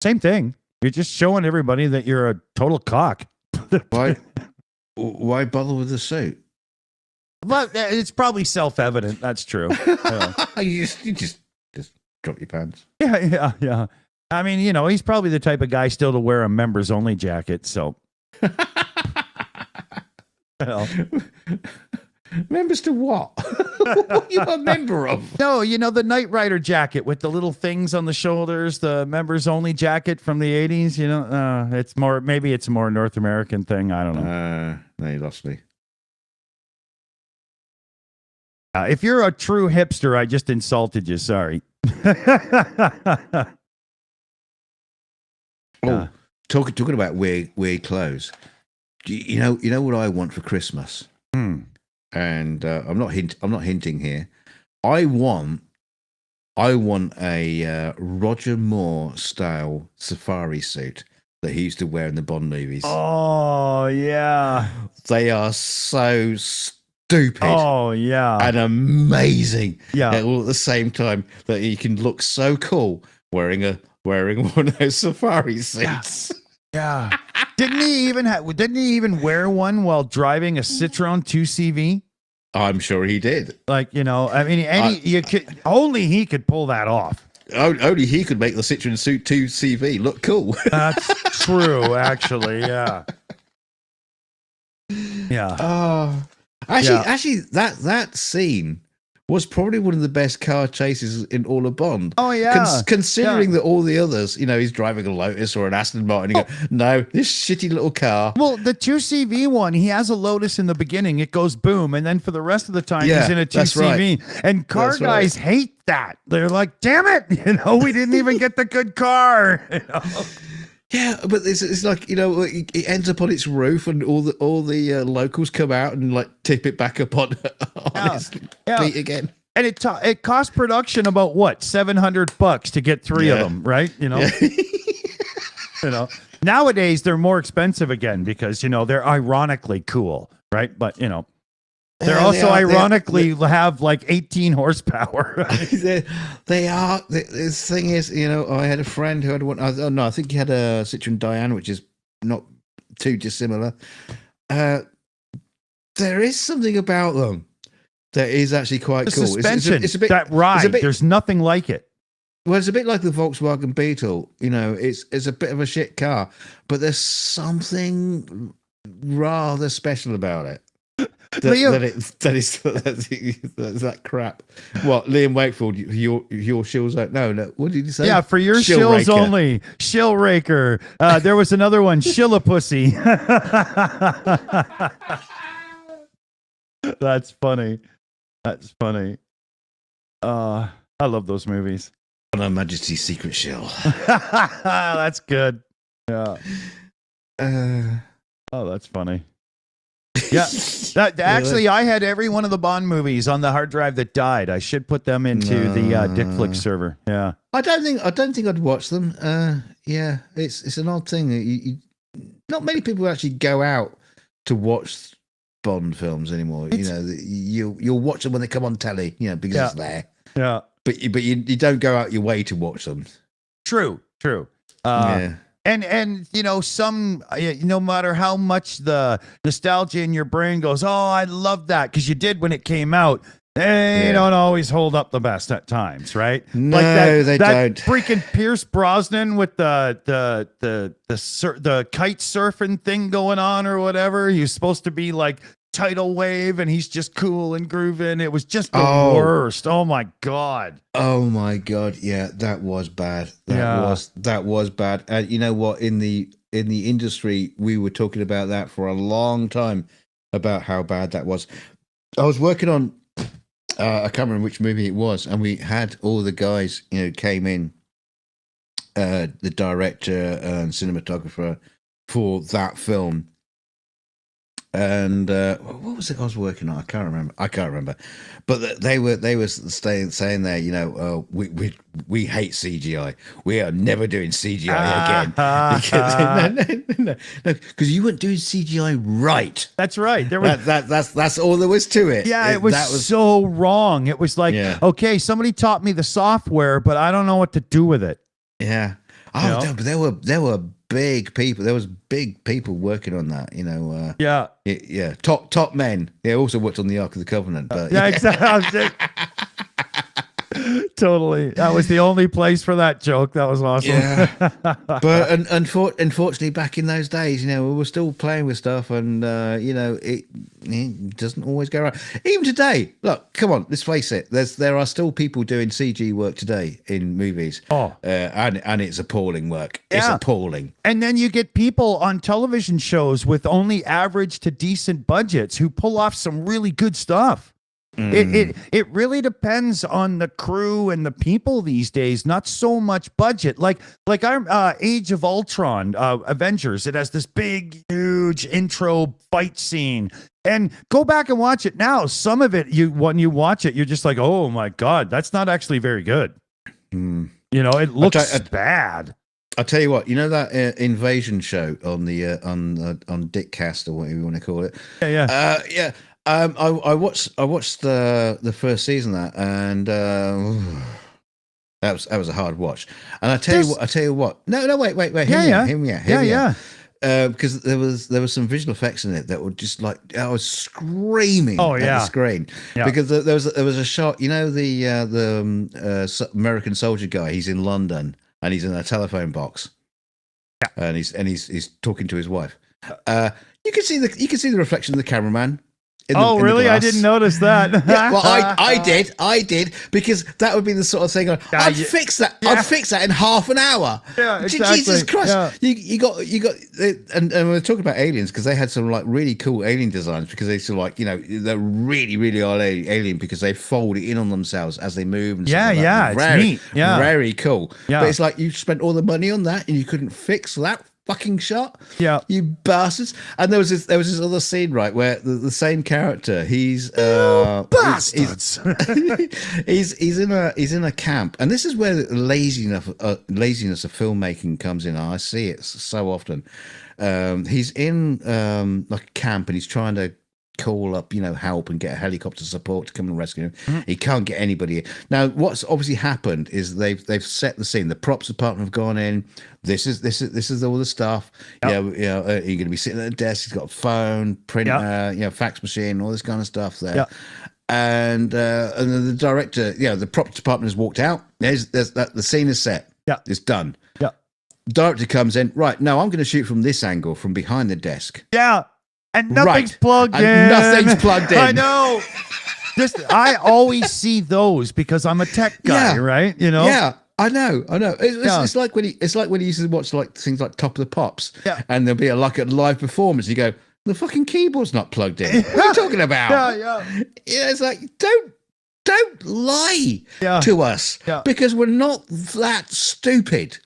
Same thing. You're just showing everybody that you're a total cock. Why bother with the suit? Well, it's probably self-evident. That's true. Yeah. you just drop your pants. Yeah. I mean, you know, he's probably the type of guy still to wear a members-only jacket, so... Well. Members to what? What are you a member of? No, you know, the Knight Rider jacket with the little things on the shoulders, the members only jacket from the 80s, you know, maybe it's a more North American thing. I don't know. No, you lost me. If you're a true hipster, I just insulted you. Sorry. Oh, talking about weird clothes. You know what I want for Christmas? And I'm not hinting here. I want a Roger Moore style safari suit that he used to wear in the Bond movies. Oh yeah, they are so stupid. Oh yeah, and amazing. Yeah, all at the same time that he can look so cool wearing one of those safari suits. Yeah. Didn't he even wear one while driving a Citroen 2CV? I'm sure he did. Like, you know, I mean, only he could pull that off. Only he could make the Citroen Suit 2CV look cool. That's true, actually. Yeah. Yeah. Actually, that scene was probably one of the best car chases in all of Bond. Oh, yeah. Considering that all the others, you know, he's driving a Lotus or an Aston Martin. You go, no, this shitty little car. Well, the 2CV one, he has a Lotus in the beginning. It goes boom. And then for the rest of the time, he's in a 2CV. Right. And car guys hate that. They're like, damn it. You know, we didn't even get the good car. You know? Yeah, but it's like, you know, it ends up on its roof and all the locals come out and like tip it back up on its feet again. And it cost production about what, $700 to get three of them, right? You know, you know, nowadays they're more expensive again because, you know, they're ironically cool, right? But, you know, they're also ironically have like 18 horsepower. They are. The thing is, you know, I had a friend who had one. I think he had a Citroen Diane, which is not too dissimilar. There is something about them that is actually quite cool. Suspension, it's a bit, that ride, there's nothing like it. Well, it's a bit like the Volkswagen Beetle. You know, it's a bit of a shit car, but there's something rather special about it. That crap. What, Liam Wakefield? Your Shills out? No. What did you say? Yeah, for your Shills only. Shill Raker. There was another one, Shillapussy. That's funny. That's funny. I love those movies. On Her Majesty's Secret Shill. That's good. Yeah. Oh, that's funny. Yeah, actually, I had every one of the Bond movies on the hard drive that died. I should put them into the DickFlix server. Yeah, I don't think I'd watch them. Yeah, it's an odd thing. not many people actually go out to watch Bond films anymore. You'll watch them when they come on telly, because it's there. Yeah. But you don't go out your way to watch them. True. Yeah. And no matter how much the nostalgia in your brain goes, oh, I love that because you did when it came out. They don't always hold up the best at times, right? No, they that don't. Freaking Pierce Brosnan with the kite surfing thing going on or whatever. He's supposed to be like tidal wave, and he's just cool and grooving. It was just the worst. Oh my god. Oh my god. Yeah, that was bad. That was bad. And you know what? In the industry, we were talking about that for a long time about how bad that was. I was working on. I can't remember which movie it was, and we had all the guys, came in, the director and cinematographer for that film. And what was it I was working on? I can't remember. But they were saying there, we hate CGI. We are never doing CGI again. Because you weren't doing CGI right. That's right. There was that's all there was to it. Yeah, it was so wrong. It was like, okay, somebody taught me the software, but I don't know what to do with it. Yeah. Oh, no, but there were big people. There was big people working on that. Top men. They also worked on the Ark of the Covenant. But exactly. Totally. That was the only place for that joke. That was awesome. Yeah. But unfortunately, back in those days, we were still playing with stuff, and it doesn't always go right. Even today, look, come on, let's face it. There are still people doing CG work today in movies. And it's appalling work. Yeah. It's appalling. And then you get people on television shows with only average to decent budgets who pull off some really good stuff. It really depends on the crew and the people these days, not so much budget. Like our Age of Ultron, Avengers, it has this big, huge intro fight scene. And go back and watch it now. Some of it, when you watch it, you're just like, oh my God, that's not actually very good. It looks bad. I'll tell you what, that invasion show on the on Dickcast or whatever you want to call it. Yeah. I watched the first season of that, and that was a hard watch. And I tell you what. No, wait. Hear me out. Because there was some visual effects in it that were just like I was screaming at the screen because there was a shot. The American soldier guy. He's in London and he's in a telephone box, and he's talking to his wife. You can see the reflection of the cameraman. Really? I didn't notice that. Well, I did because that would be the sort of thing. I'd fix that. I'd fix that in half an hour. Yeah, exactly. Jesus Christ! Yeah. You got, and we're talking about aliens because they had some like really cool alien designs because they sort of like they're really really alien because they fold it in on themselves as they move. And stuff like that. It's neat. Yeah, very cool. Yeah. But it's like you spent all the money on that and you couldn't fix that fucking shot, you bastards. And there was this other scene, right, where the same character, he's bastards. he's in a camp, and this is where the laziness of filmmaking comes in. I see it so often. He's in like a camp, and he's trying to call up help and get a helicopter support to come and rescue him. He can't get anybody. Now what's obviously happened is they've set the scene. The props department have gone in. This is all the stuff. You're going to be sitting at a desk. He's got a phone, printer, fax machine, all this kind of stuff there. And then the director, the prop department has walked out. There's that the scene is set. It's done. Director comes in. Right, no, I'm going to shoot from this angle, from behind the desk. And nothing's plugged in. Nothing's plugged in. I know. I always see those because I'm a tech guy, right? Yeah, I know. It's like when he used to watch like things like Top of the Pops, and there'll be a live performance. You go, the fucking keyboard's not plugged in. What are you talking about? Yeah. It's like don't lie to us because we're not that stupid.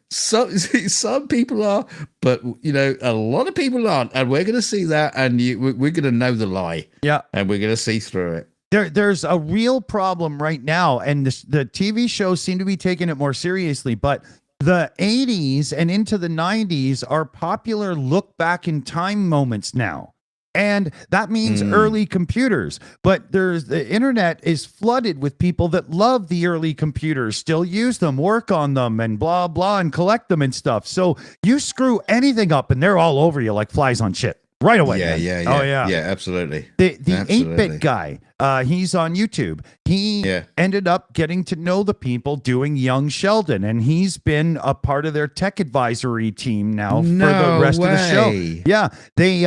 Some people are, but a lot of people aren't, and we're going to see that, and we're going to know the lie, and we're going to see through it. There's a real problem right now, and the TV shows seem to be taking it more seriously. But the 80s and into the 90s are popular look back in time moments now. And that means early computers. But the internet is flooded with people that love the early computers, still use them, work on them, and blah, blah, and collect them and stuff. So you screw anything up and they're all over you like flies on shit. Right away. Yeah. Oh, yeah. Yeah, absolutely. The Absolutely. 8-bit guy, he's on YouTube. He ended up getting to know the people doing Young Sheldon, and he's been a part of their tech advisory team now for the rest of the show. Yeah, they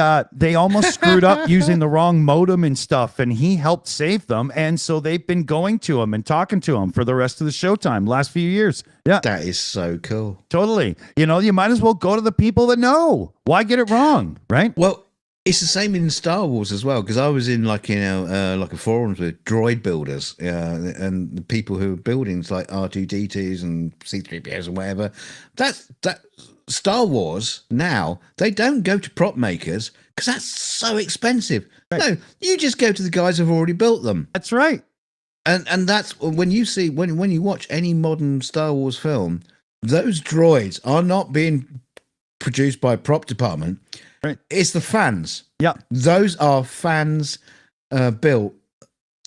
almost screwed up using the wrong modem and stuff, and he helped save them, and so they've been going to him and talking to him for the rest of the showtime last few years. Yeah, that is so cool. Totally. You know, you might as well go to the people that know. Why get it wrong, right? Well, it's the same in Star Wars as well, because I was in like a forums with droid builders and the people who are building like R2D2s and C3POs and whatever. That Star Wars now, they don't go to prop makers because that's so expensive. Right. No, you just go to the guys who've already built them. That's right. And that's when you see when you watch any modern Star Wars film, those droids are not being produced by a prop department. Right. It's the fans. Yeah. Those are fans built,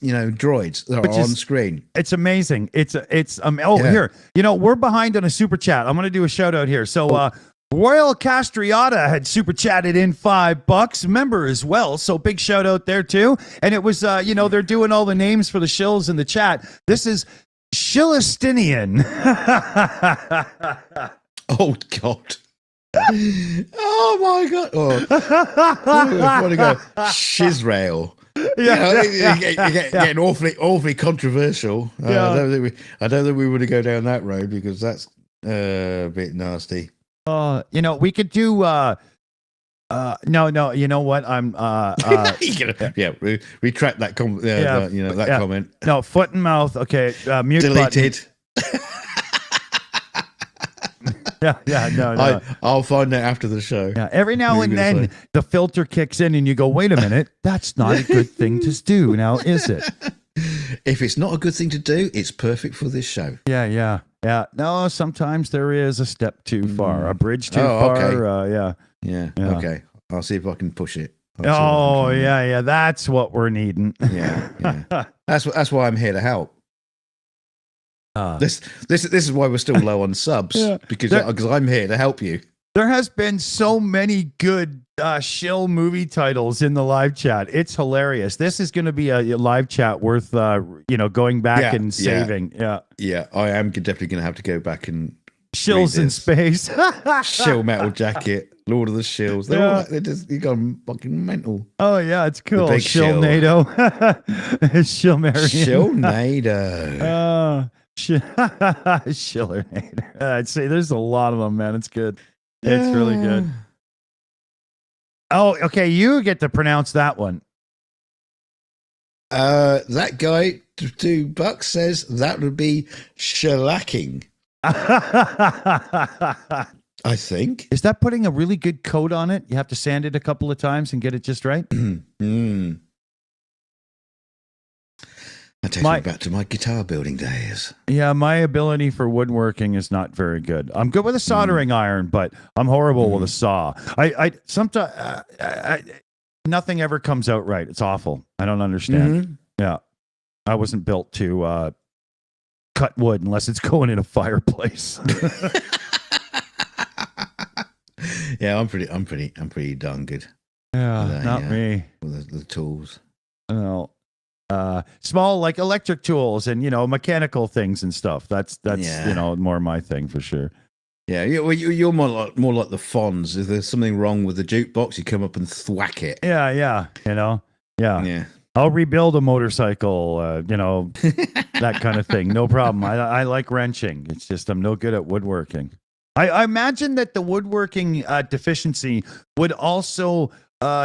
droids that are on screen. It's amazing. Here, we're behind on a super chat. I'm going to do a shout out here. So, Royal Castriata had super chatted in $5, member as well. So big shout out there too. And it was, they're doing all the names for the shills in the chat. This is Shillistinian. Oh God. Oh my God! I want to go Shizrael. Getting awfully controversial. I don't think we want to go down that road because that's a bit nasty. We could do. No. You know what? I'm. Retract that comment. No, foot and mouth. Okay, mute. Deleted. No. I'll find that after the show. Yeah, every now and then the filter kicks in and you go, wait a minute, that's not a good thing to do now, is it? If it's not a good thing to do, it's perfect for this show. Yeah. No, sometimes there is a step too far, a bridge too far. Okay. Yeah. Okay. I'll see if I can push it. That's what we're needing. Yeah. That's why I'm here to help. This is why we're still low on subs because I'm here to help you. There has been so many good shill movie titles in the live chat. It's hilarious. This is going to be a live chat worth going back and saving. Yeah. I am definitely going to have to go back and Shills in space. Shill Metal Jacket, Lord of the Shills. You got fucking mental. Oh yeah, it's cool. The big Shill NATO. Shill Marion. Shill NATO. Shillernator. I'd say there's a lot of them, man. It's good. It's really good. Oh, okay. You get to pronounce that one. That guy, $2 says that would be shellacking. I think. Is that putting a really good coat on it? You have to sand it a couple of times and get it just right? That takes me back to my guitar building days. Yeah, my ability for woodworking is not very good. I'm good with a soldering iron, but I'm horrible with a saw. I sometimes nothing ever comes out right. It's awful. I don't understand. Yeah, I wasn't built to cut wood unless it's going in a fireplace. Yeah, I'm pretty darn good. Yeah, not me. With the tools. No. Small like electric tools and mechanical things and stuff. That's more my thing for sure. Yeah, you're more like the Fonz. If there's something wrong with the jukebox, you come up and thwack it. Yeah. I'll rebuild a motorcycle. That kind of thing. No problem. I like wrenching. It's just I'm no good at woodworking. I imagine that the woodworking deficiency would also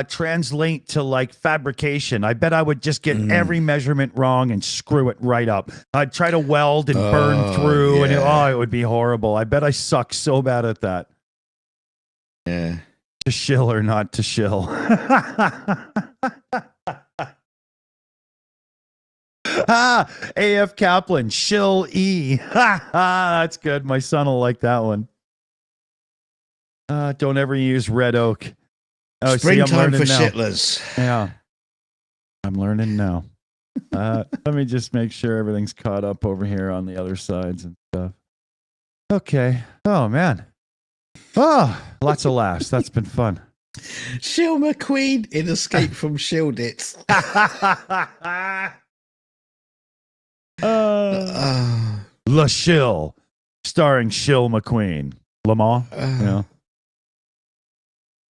translate to like fabrication. I bet I would just get every measurement wrong and screw it right up. I'd try to weld and burn through and it would be horrible. I bet I suck so bad at that. Yeah. To shill or not to shill. AF Kaplan, Shill E. That's good. My son will like that one. Don't ever use red oak. Oh, Springtime for now. shitlers. Yeah. I'm learning now. Let me just make sure everything's caught up over here on the other sides and stuff. Okay. Oh, man. Oh, lots of laughs. That's been fun. Shill McQueen in Escape from Shildits. La Shill, starring Shill McQueen. Lamar, you know.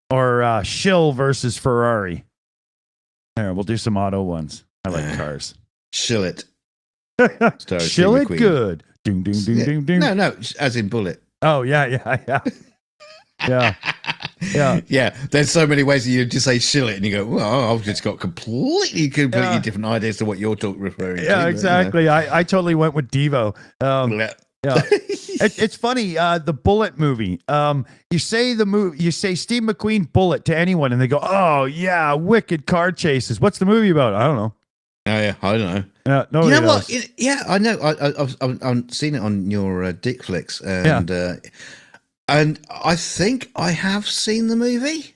Or Shill versus Ferrari. There, we'll do some auto ones. I like cars. Shill it. Shill it good. Ding, ding, ding, ding, ding. No, as in bullet. Oh, yeah. Yeah, there's so many ways that you just say shill it and you go, well, I've just got completely different ideas to what you're referring to. Yeah, exactly. You know. I totally went with Devo. Yeah. It's funny. The Bullet movie. You say Steve McQueen Bullet to anyone, and they go, "Oh yeah, wicked car chases." What's the movie about? I don't know. Oh yeah, I don't know. Yeah, you know what? Yeah, I know. I've seen it on your Dick Flicks, and I think I have seen the movie.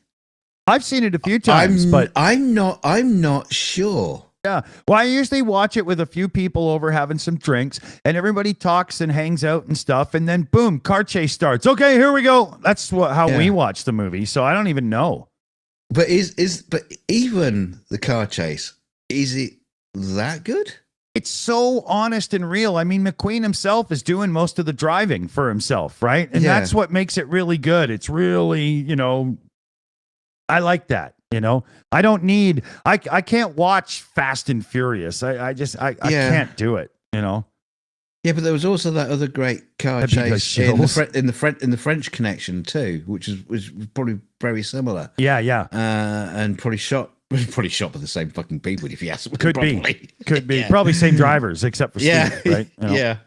I've seen it a few times, but I'm not sure. Yeah. Well, I usually watch it with a few people over having some drinks, and everybody talks and hangs out and stuff, and then boom, car chase starts. Okay, here we go. That's how we watch the movie. So I don't even know. But but even the car chase, is it that good? It's so honest and real. I mean, McQueen himself is doing most of the driving for himself, right? And that's what makes it really good. It's really, I like that. I don't need. I can't watch Fast and Furious. I can't do it. Yeah, but there was also that other great car chase in the French Connection too, which was probably very similar. Yeah. And probably shot by the same fucking people. If you ask me, could be probably same drivers except for Steve, right? Yeah.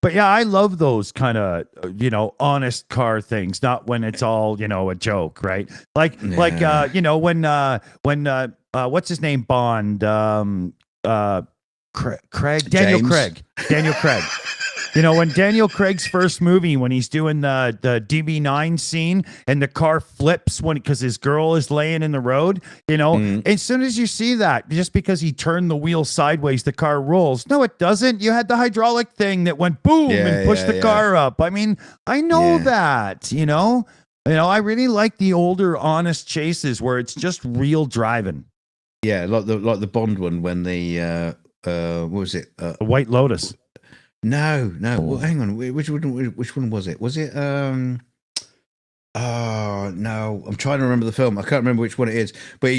But yeah, I love those kind of, honest car things, not when it's all, a joke, right? When what's his name? Bond, Daniel Craig. When Daniel Craig's first movie, when he's doing the DB9 scene and the car flips because his girl is laying in the road, as soon as you see that, just because he turned the wheel sideways, the car rolls. No, it doesn't. You had the hydraulic thing that went boom and pushed the car up. I mean, I know that, I really like the older, honest chases where it's just real driving. Yeah, like the Bond one when the what was it? The White Lotus. No. Well, hang on. Which one was it? Was it? Oh no, I'm trying to remember the film. I can't remember which one it is. But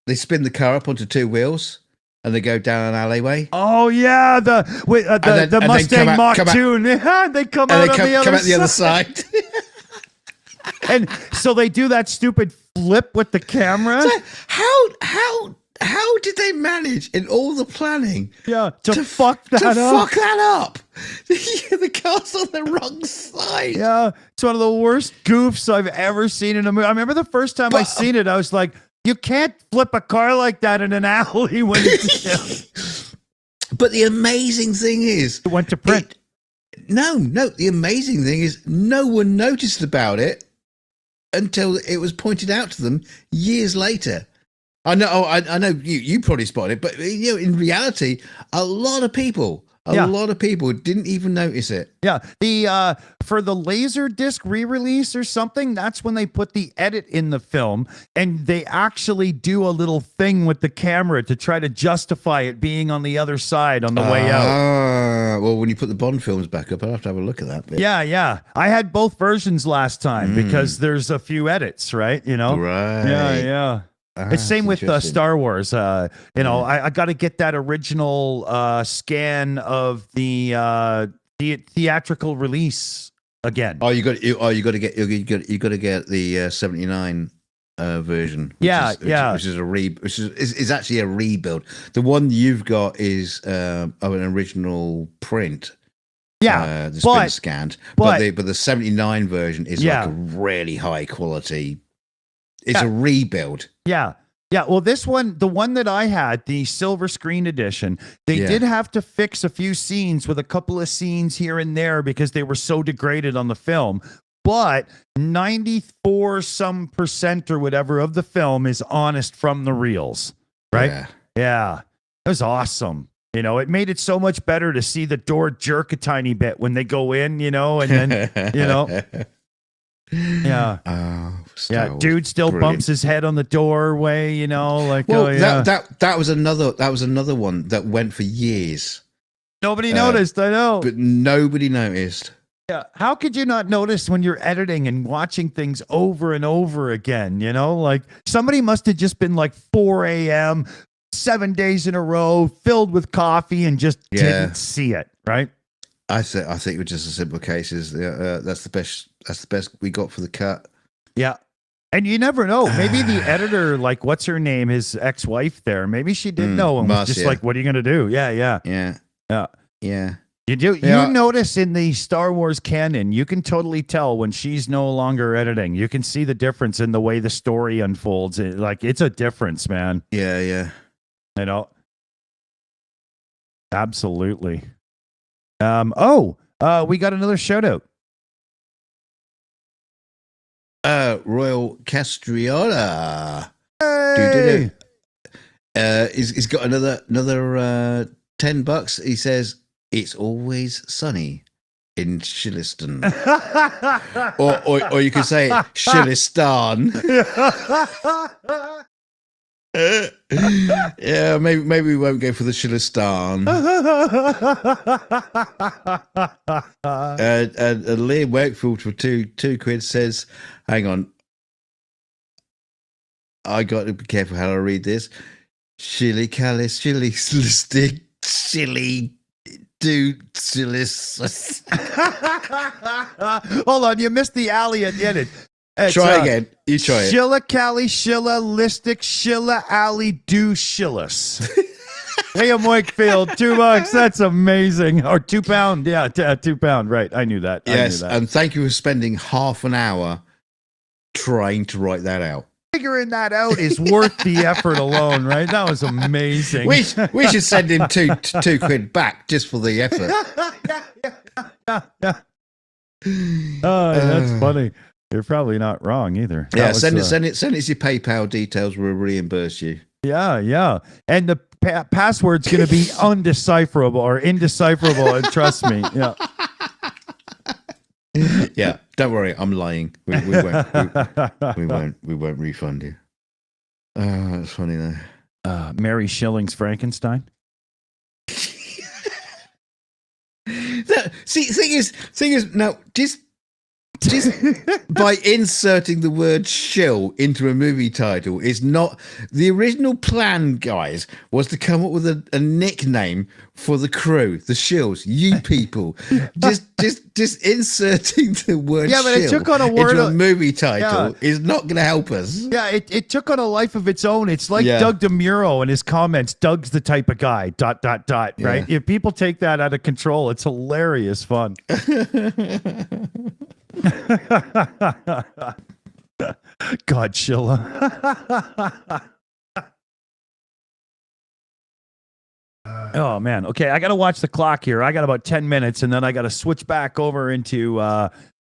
they spin the car up onto two wheels and they go down an alleyway. Oh yeah, the Mustang Mach 2. They come out on the other side. And so they do that stupid flip with the camera. So how did they manage in all the planning to fuck that up? The car's on the wrong side. Yeah, it's one of the worst goofs I've ever seen in a movie. I remember the first time I seen it, I was like, you can't flip a car like that in an alley when it's... But the amazing thing is... It went to print. The amazing thing is no one noticed about it until it was pointed out to them years later. I know you probably spotted it, but in reality, a lot of people didn't even notice it. Yeah, the for the Laserdisc re-release or something, that's when they put the edit in the film, and they actually do a little thing with the camera to try to justify it being on the other side on the way out. Well, when you put the Bond films back up, I'll have to have a look at that bit. Yeah. I had both versions last time because there's a few edits, right? Right. Yeah. It's same with Star Wars. I got to get that original scan of the theatrical release again. You got to get the 79 version. Which is actually a rebuild. The one you've got is of an original print. Yeah, that's been scanned. But the 79 version is like a really high quality. It's a rebuild. Yeah. Yeah, well, this one, the one that I had, the silver screen edition, they Yeah. did have to fix a few scenes with a couple of scenes here and there because they were so degraded on the film. But 94 some percent or whatever of the film is honest from the reels, right? Yeah. It was awesome. You know, it made it so much better to see the door jerk a tiny bit when they go in, you know, and then, you know. Yeah. Yeah, dude still bumps his head on the doorway, you know, like, well, oh yeah. that was another one that went for years. Nobody noticed, I know. But nobody noticed. Yeah. How could you not notice when you're editing and watching things over and over again, you know? Like somebody must have just been like 4 a.m., 7 days in a row, filled with coffee and just didn't see it, right? I think it was just a simple case. That's the best we got for the cut. Yeah. And you never know. Maybe the editor, like, what's her name? His ex-wife there. Maybe she did know and was just like, what are you going to do? Yeah. You notice in the Star Wars canon, you can totally tell when she's no longer editing. You can see the difference in the way the story unfolds. It's a difference, man. Yeah. You know? Absolutely. We got another shout out. Royal Castriola. Hey! He's got another $10. He says it's always sunny in Shilliston, or you could say Shillistan. Yeah, maybe we won't go for the Shillistan. And Liam Wakefield for two quid says, "Hang on, I got to be careful how I read this. Chili Callis, chili stick, chili dude, chili." Hold on, you missed the alley at the end. Try again. You try it. Shilla Cali, Shilla Listic, Shilla Alley, do Shillis. Liam Wakefield, $2. That's amazing. Or £2. Yeah, £2. Right. I knew that. Yes. And thank you for spending half an hour trying to write that out. Figuring that out is worth the effort alone, right? That was amazing. We should send him two quid back just for the effort. Yeah. Oh, that's funny. You're probably not wrong either. Yeah, send us your PayPal details. We'll reimburse you. Yeah. And the password's going to be indecipherable. And trust me. Yeah. Yeah. Don't worry. I'm lying. We won't refund you. That's funny though. Mary Shelling's Frankenstein. Thing is, no, just by inserting the word shill into a movie title is not the original plan, guys, was to come up with a nickname for the crew, the Shills, you people. just inserting the word but it took on a word into a movie title is not going to help us. Yeah, it took on a life of its own. It's like Doug DeMuro and his comments. Doug's the type of guy, ... right? If people take that out of control, it's hilarious fun. Godzilla. Oh man. Okay, I got to watch the clock here. I got about 10 minutes and then I got to switch back over into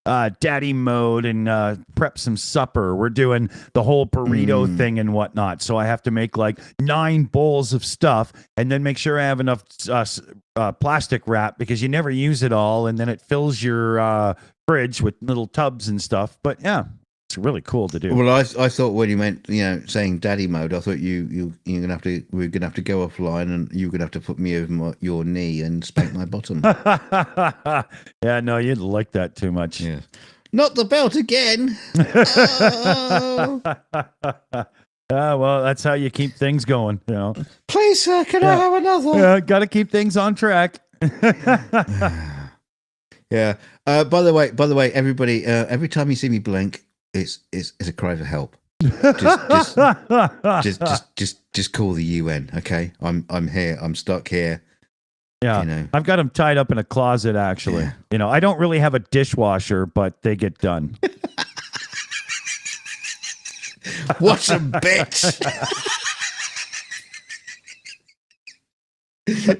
daddy mode and prep some supper. We're doing the whole burrito thing and whatnot. So I have to make like 9 bowls of stuff and then make sure I have enough plastic wrap because you never use it all and then it fills your fridge with little tubs and stuff. But yeah, it's really cool to do. Well, I thought when you meant, saying daddy mode, I thought we're gonna have to go offline and you're gonna have to put me over your knee and spank my bottom. Yeah, no, you didn't like that too much. Yeah. Not the belt again. Oh. Well, that's how you keep things going, Please, sir, can I have another? Yeah, got to keep things on track. Yeah. By the way, everybody, every time you see me blink, it's a cry for help. Just call the UN, okay? I'm here. I'm stuck here. Yeah, I've got them tied up in a closet. Actually, I don't really have a dishwasher, but they get done. Watch them, bitch. You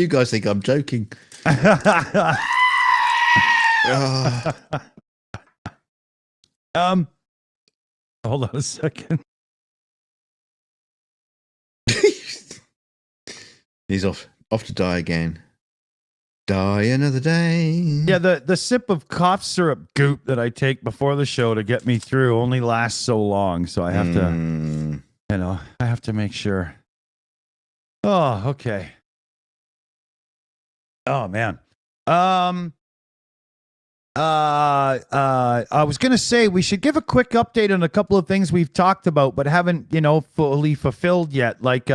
guys think I'm joking. Hold on a second. He's off to die again. Die another day. Yeah, the sip of cough syrup goop that I take before the show to get me through only lasts so long, so I have to, I have to make sure. Oh, okay. Oh man. I was going to say we should give a quick update on a couple of things we've talked about but haven't, fully fulfilled yet, like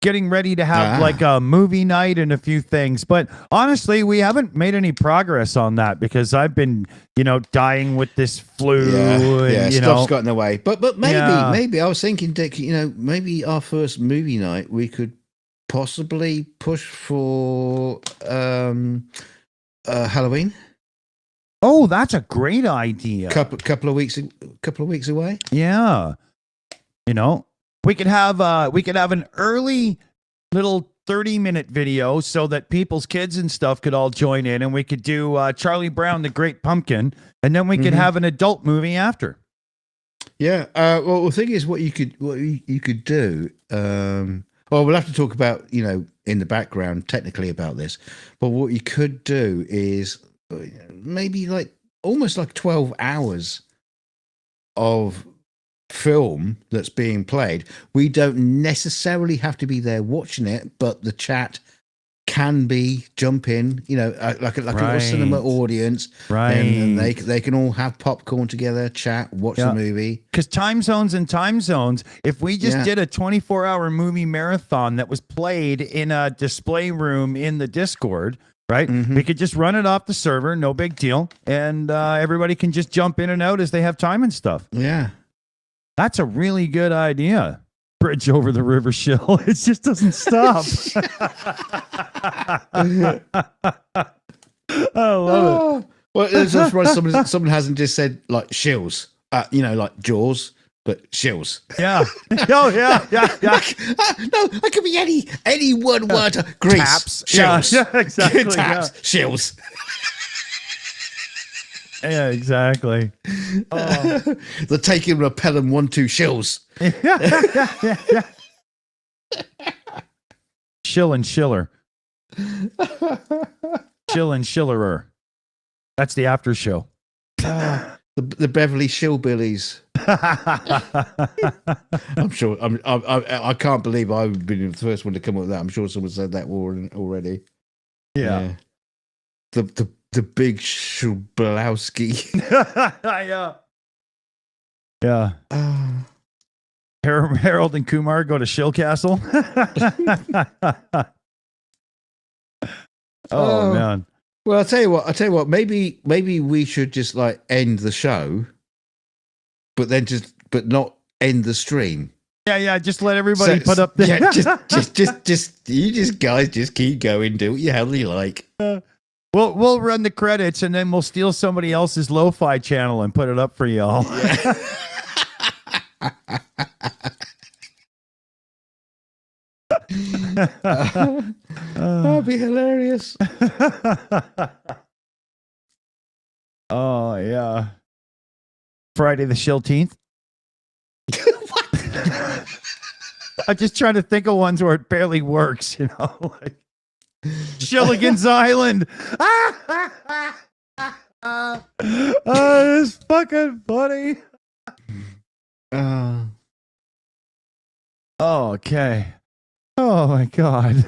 getting ready to have like a movie night and a few things. But honestly, we haven't made any progress on that because I've been, dying with this flu. And, stuff's got in the way. But maybe I was thinking, Dick, maybe our first movie night we could possibly push for Halloween. Oh, that's a great idea. Couple of weeks away. Yeah, we could have an early little 30-minute video so that people's kids and stuff could all join in, and we could do Charlie Brown the Great Pumpkin, and then we could have an adult movie after. Yeah. Well, the thing is, what you could do. Well, we'll have to talk about in the background technically about this, but what you could do is maybe almost 12 hours of film that's being played. We don't necessarily have to be there watching it, but the chat can jump in, like a little cinema audience, right? And they can all have popcorn together, chat, watch the movie. Because time zones. If we just did a 24-hour movie marathon that was played in a display room in the Discord. Right? We could just run it off the server, no big deal. And everybody can just jump in and out as they have time and stuff. Yeah. That's a really good idea. Bridge over the river Shill. It just doesn't stop. I love it. Well, it's just right. Someone hasn't just said Shills, like Jaws. But Shills. Yeah. Oh, yeah. No, it could be any one word. Grease. Taps. Shills. Yeah, exactly. Taps. Shills. Yeah, exactly. Oh. The taking repellent 1-2 Shills. Yeah. Shill and Schiller. Shill and Schillerer. That's the after show. The Beverly Shillbillies. I'm sure. I can't believe I've been the first one to come up with that. I'm sure someone said that already. Yeah. The big Shublowski. Yeah. Harold and Kumar go to Shill Castle. Oh man. Well, I'll tell you what. Maybe we should just end the show, but not end the stream. Yeah. Just let everybody put up there. Yeah, just guys, just keep going. Do what the hell you like. We'll run the credits and then we'll steal somebody else's lo-fi channel and put it up for y'all. Yeah. That'd be hilarious. Oh yeah. Friday the Shilteenth. I'm just trying to think of ones where it barely works, like Shilligan's Island. Oh, this is fucking funny. Oh, okay. Oh my god.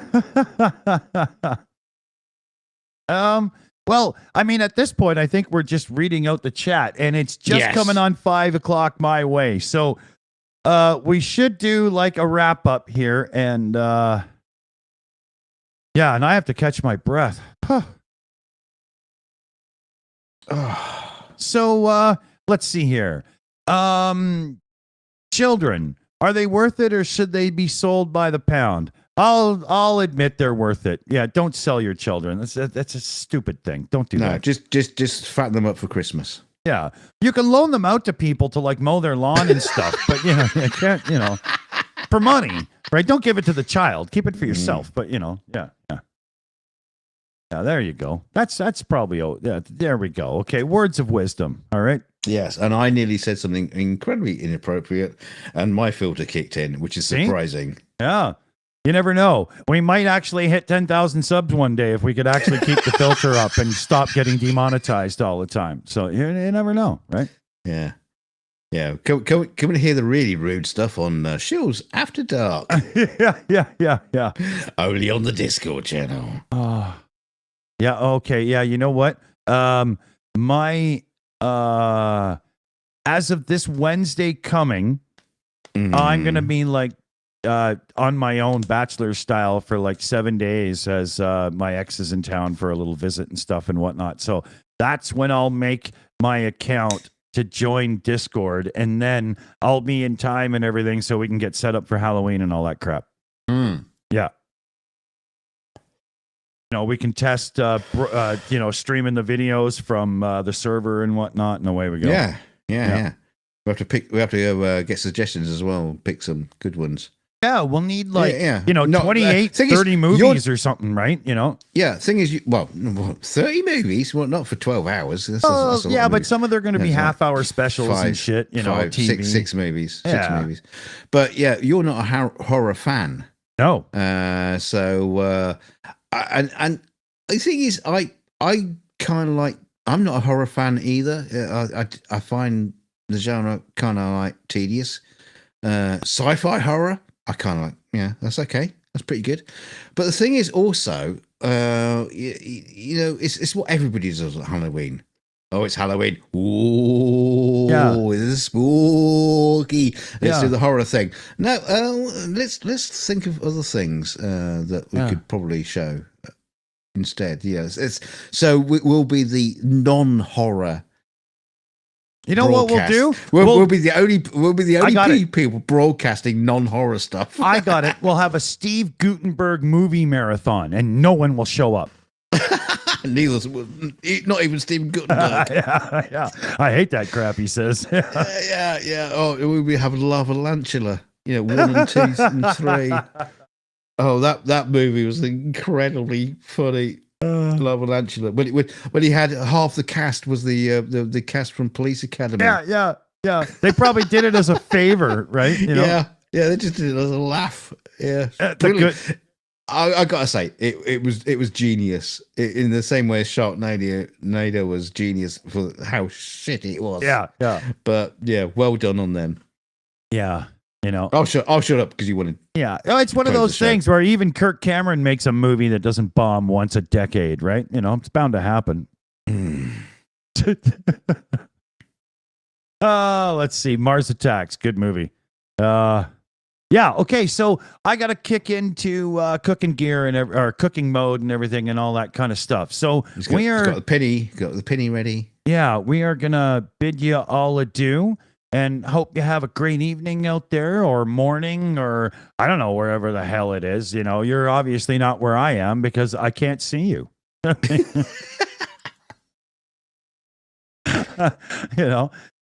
Well, I mean, at this point, I think we're just reading out the chat, and it's just coming on 5 o'clock my way. So, we should do a wrap up here, and and I have to catch my breath. So, let's see here. Children, are they worth it, or should they be sold by the pound? I'll admit they're worth it. Yeah, don't sell your children. That's a stupid thing. Don't do that. Just fatten them up for Christmas. Yeah. You can loan them out to people to like mow their lawn and stuff, but you can't, for money, right? Don't give it to the child. Keep it for yourself. But yeah. Yeah, there you go. That's probably, there we go. Okay, words of wisdom. All right. Yes, and I nearly said something incredibly inappropriate, and my filter kicked in, which is surprising. Yeah. You never know. We might actually hit 10,000 subs one day if we could actually keep the filter up and stop getting demonetized all the time. So you never know, right? Yeah. Yeah. Can we hear the really rude stuff on Shills After Dark? Yeah. Only on the Discord channel. Yeah, okay. Yeah, you know what? My as of this Wednesday coming, I'm gonna be like on my own bachelor style for like 7 days as my ex is in town for a little visit and stuff and whatnot. So that's when I'll make my account to join Discord, and then I'll be in time and everything so we can get set up for Halloween and all that crap. Yeah. We can test, streaming the videos from the server and whatnot, and away we go. Yeah. We have to get suggestions as well. Pick some good ones. Yeah, we'll need 28, 30 movies or something, right? Yeah, thing is, 30 movies? Well, not for 12 hours. That's a lot but some of them are going to be half-hour specials and shit, TV. Six movies. Six movies. But yeah, you're not a horror fan. No. And the thing is, I kind of like, I'm not a horror fan either. I find the genre kind of like tedious. Sci-fi horror, I kind of like, yeah, that's okay. That's pretty good. But the thing is also, it's what everybody does at Halloween. Oh, it's Halloween. Ooh, it's spooky. Let's do the horror thing. No, let's think of other things that we could probably show instead. Yes, so we'll be the non-horror. You know what we'll do? We'll be the only people broadcasting non-horror stuff. I got it. We'll have a Steve Guttenberg movie marathon, and no one will show up. Not even Stephen Guttenberg. Yeah. I hate that crap, he says. Yeah. Oh, we have Lavalantula. 1 and 2 and 3. Oh, that movie was incredibly funny. Lavalantula. When he had half the cast was the cast from Police Academy. Yeah. They probably did it as a favor, right? Yeah. They just did it as a laugh. Yeah. I gotta say, it was genius in the same way as Sharknado was genius for how shitty it was. Yeah. But yeah, well done on them. Yeah, I'll shut up because you wanted. Yeah, it's one of those things where even Kirk Cameron makes a movie that doesn't bomb once a decade, right? It's bound to happen. Let's see, Mars Attacks, good movie. Yeah. Okay. So I got to kick into cooking gear or cooking mode and everything and all that kind of stuff. So got the penny ready. Yeah, we are gonna bid you all adieu and hope you have a great evening out there or morning or I don't know wherever the hell it is. You're obviously not where I am because I can't see you.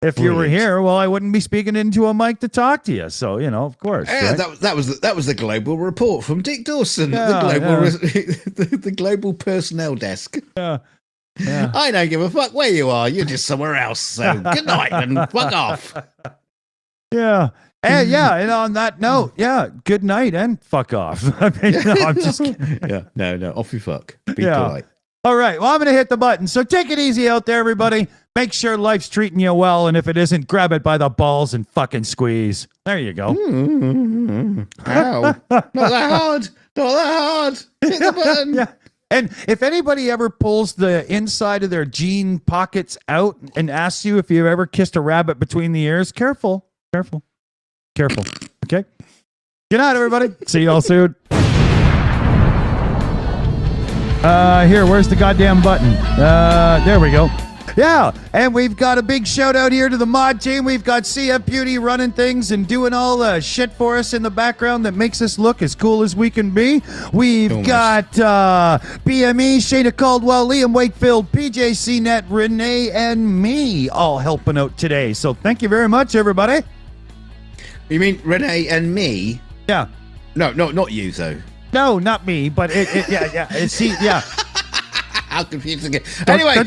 If you were here, well, I wouldn't be speaking into a mic to talk to you. So, of course. Yeah, right? that was the global report from Dick Dawson, the global personnel desk. Yeah. I don't give a fuck where you are. You're just somewhere else. So good night and fuck off. Yeah. And and on that note, good night and fuck off. I mean, I'm just kidding. Yeah, no, off you fuck. Be polite. All right, well, I'm going to hit the button. So take it easy out there, everybody. Make sure life's treating you well, and if it isn't, grab it by the balls and fucking squeeze. There you go. Ow. Not that hard. Hit the button. Yeah. And if anybody ever pulls the inside of their jean pockets out and asks you if you've ever kissed a rabbit between the ears, careful. Okay? Good night, everybody. See y'all soon. Here, where's the goddamn button? There we go. Yeah, and we've got a big shout out here to the mod team. We've got CF Beauty running things and doing all the shit for us in the background that makes us look as cool as we can be. We've got BME, Shayna Caldwell, Liam Wakefield, PJC Net, Renee, and me all helping out today. So thank you very much, everybody. You mean Renee and me? Yeah. No, not you though. No, not me, but yeah. How confusing. Anyway,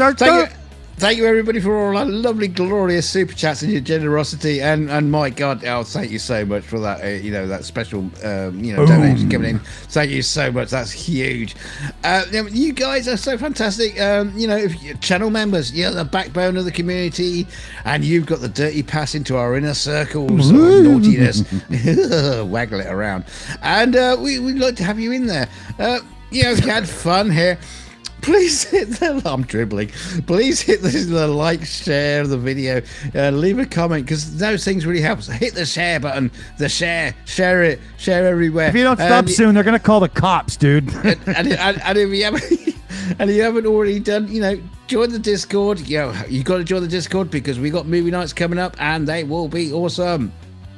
thank you everybody for all our lovely, glorious super chats and your generosity, and my God, thank you so much for that. That special, donation coming in. Thank you so much. That's huge. You guys are so fantastic. If you're channel members, you're the backbone of the community, and you've got the dirty pass into our inner circles of naughtiness. Waggle it around, and we'd like to have you in there. If you had fun here, please hit the... I'm dribbling. Please hit the like, share the video, leave a comment, because those things really help. Hit the share button, share it, share everywhere. If you don't stop soon, they're going to call the cops, dude. and if you haven't already done, join the Discord. You got to join the Discord because we got movie nights coming up, and they will be awesome.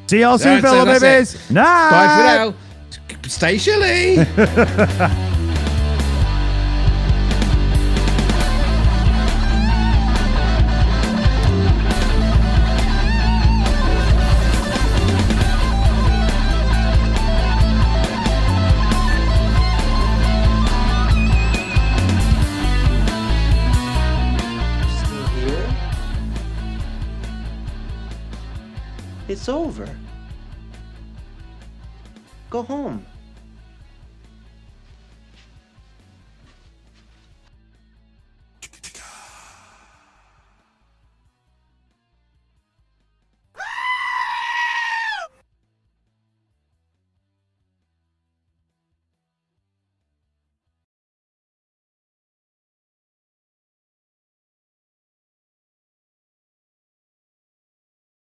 See y'all soon, fellow babies. Night. Bye for now. Stay chilly. It's over. Go home.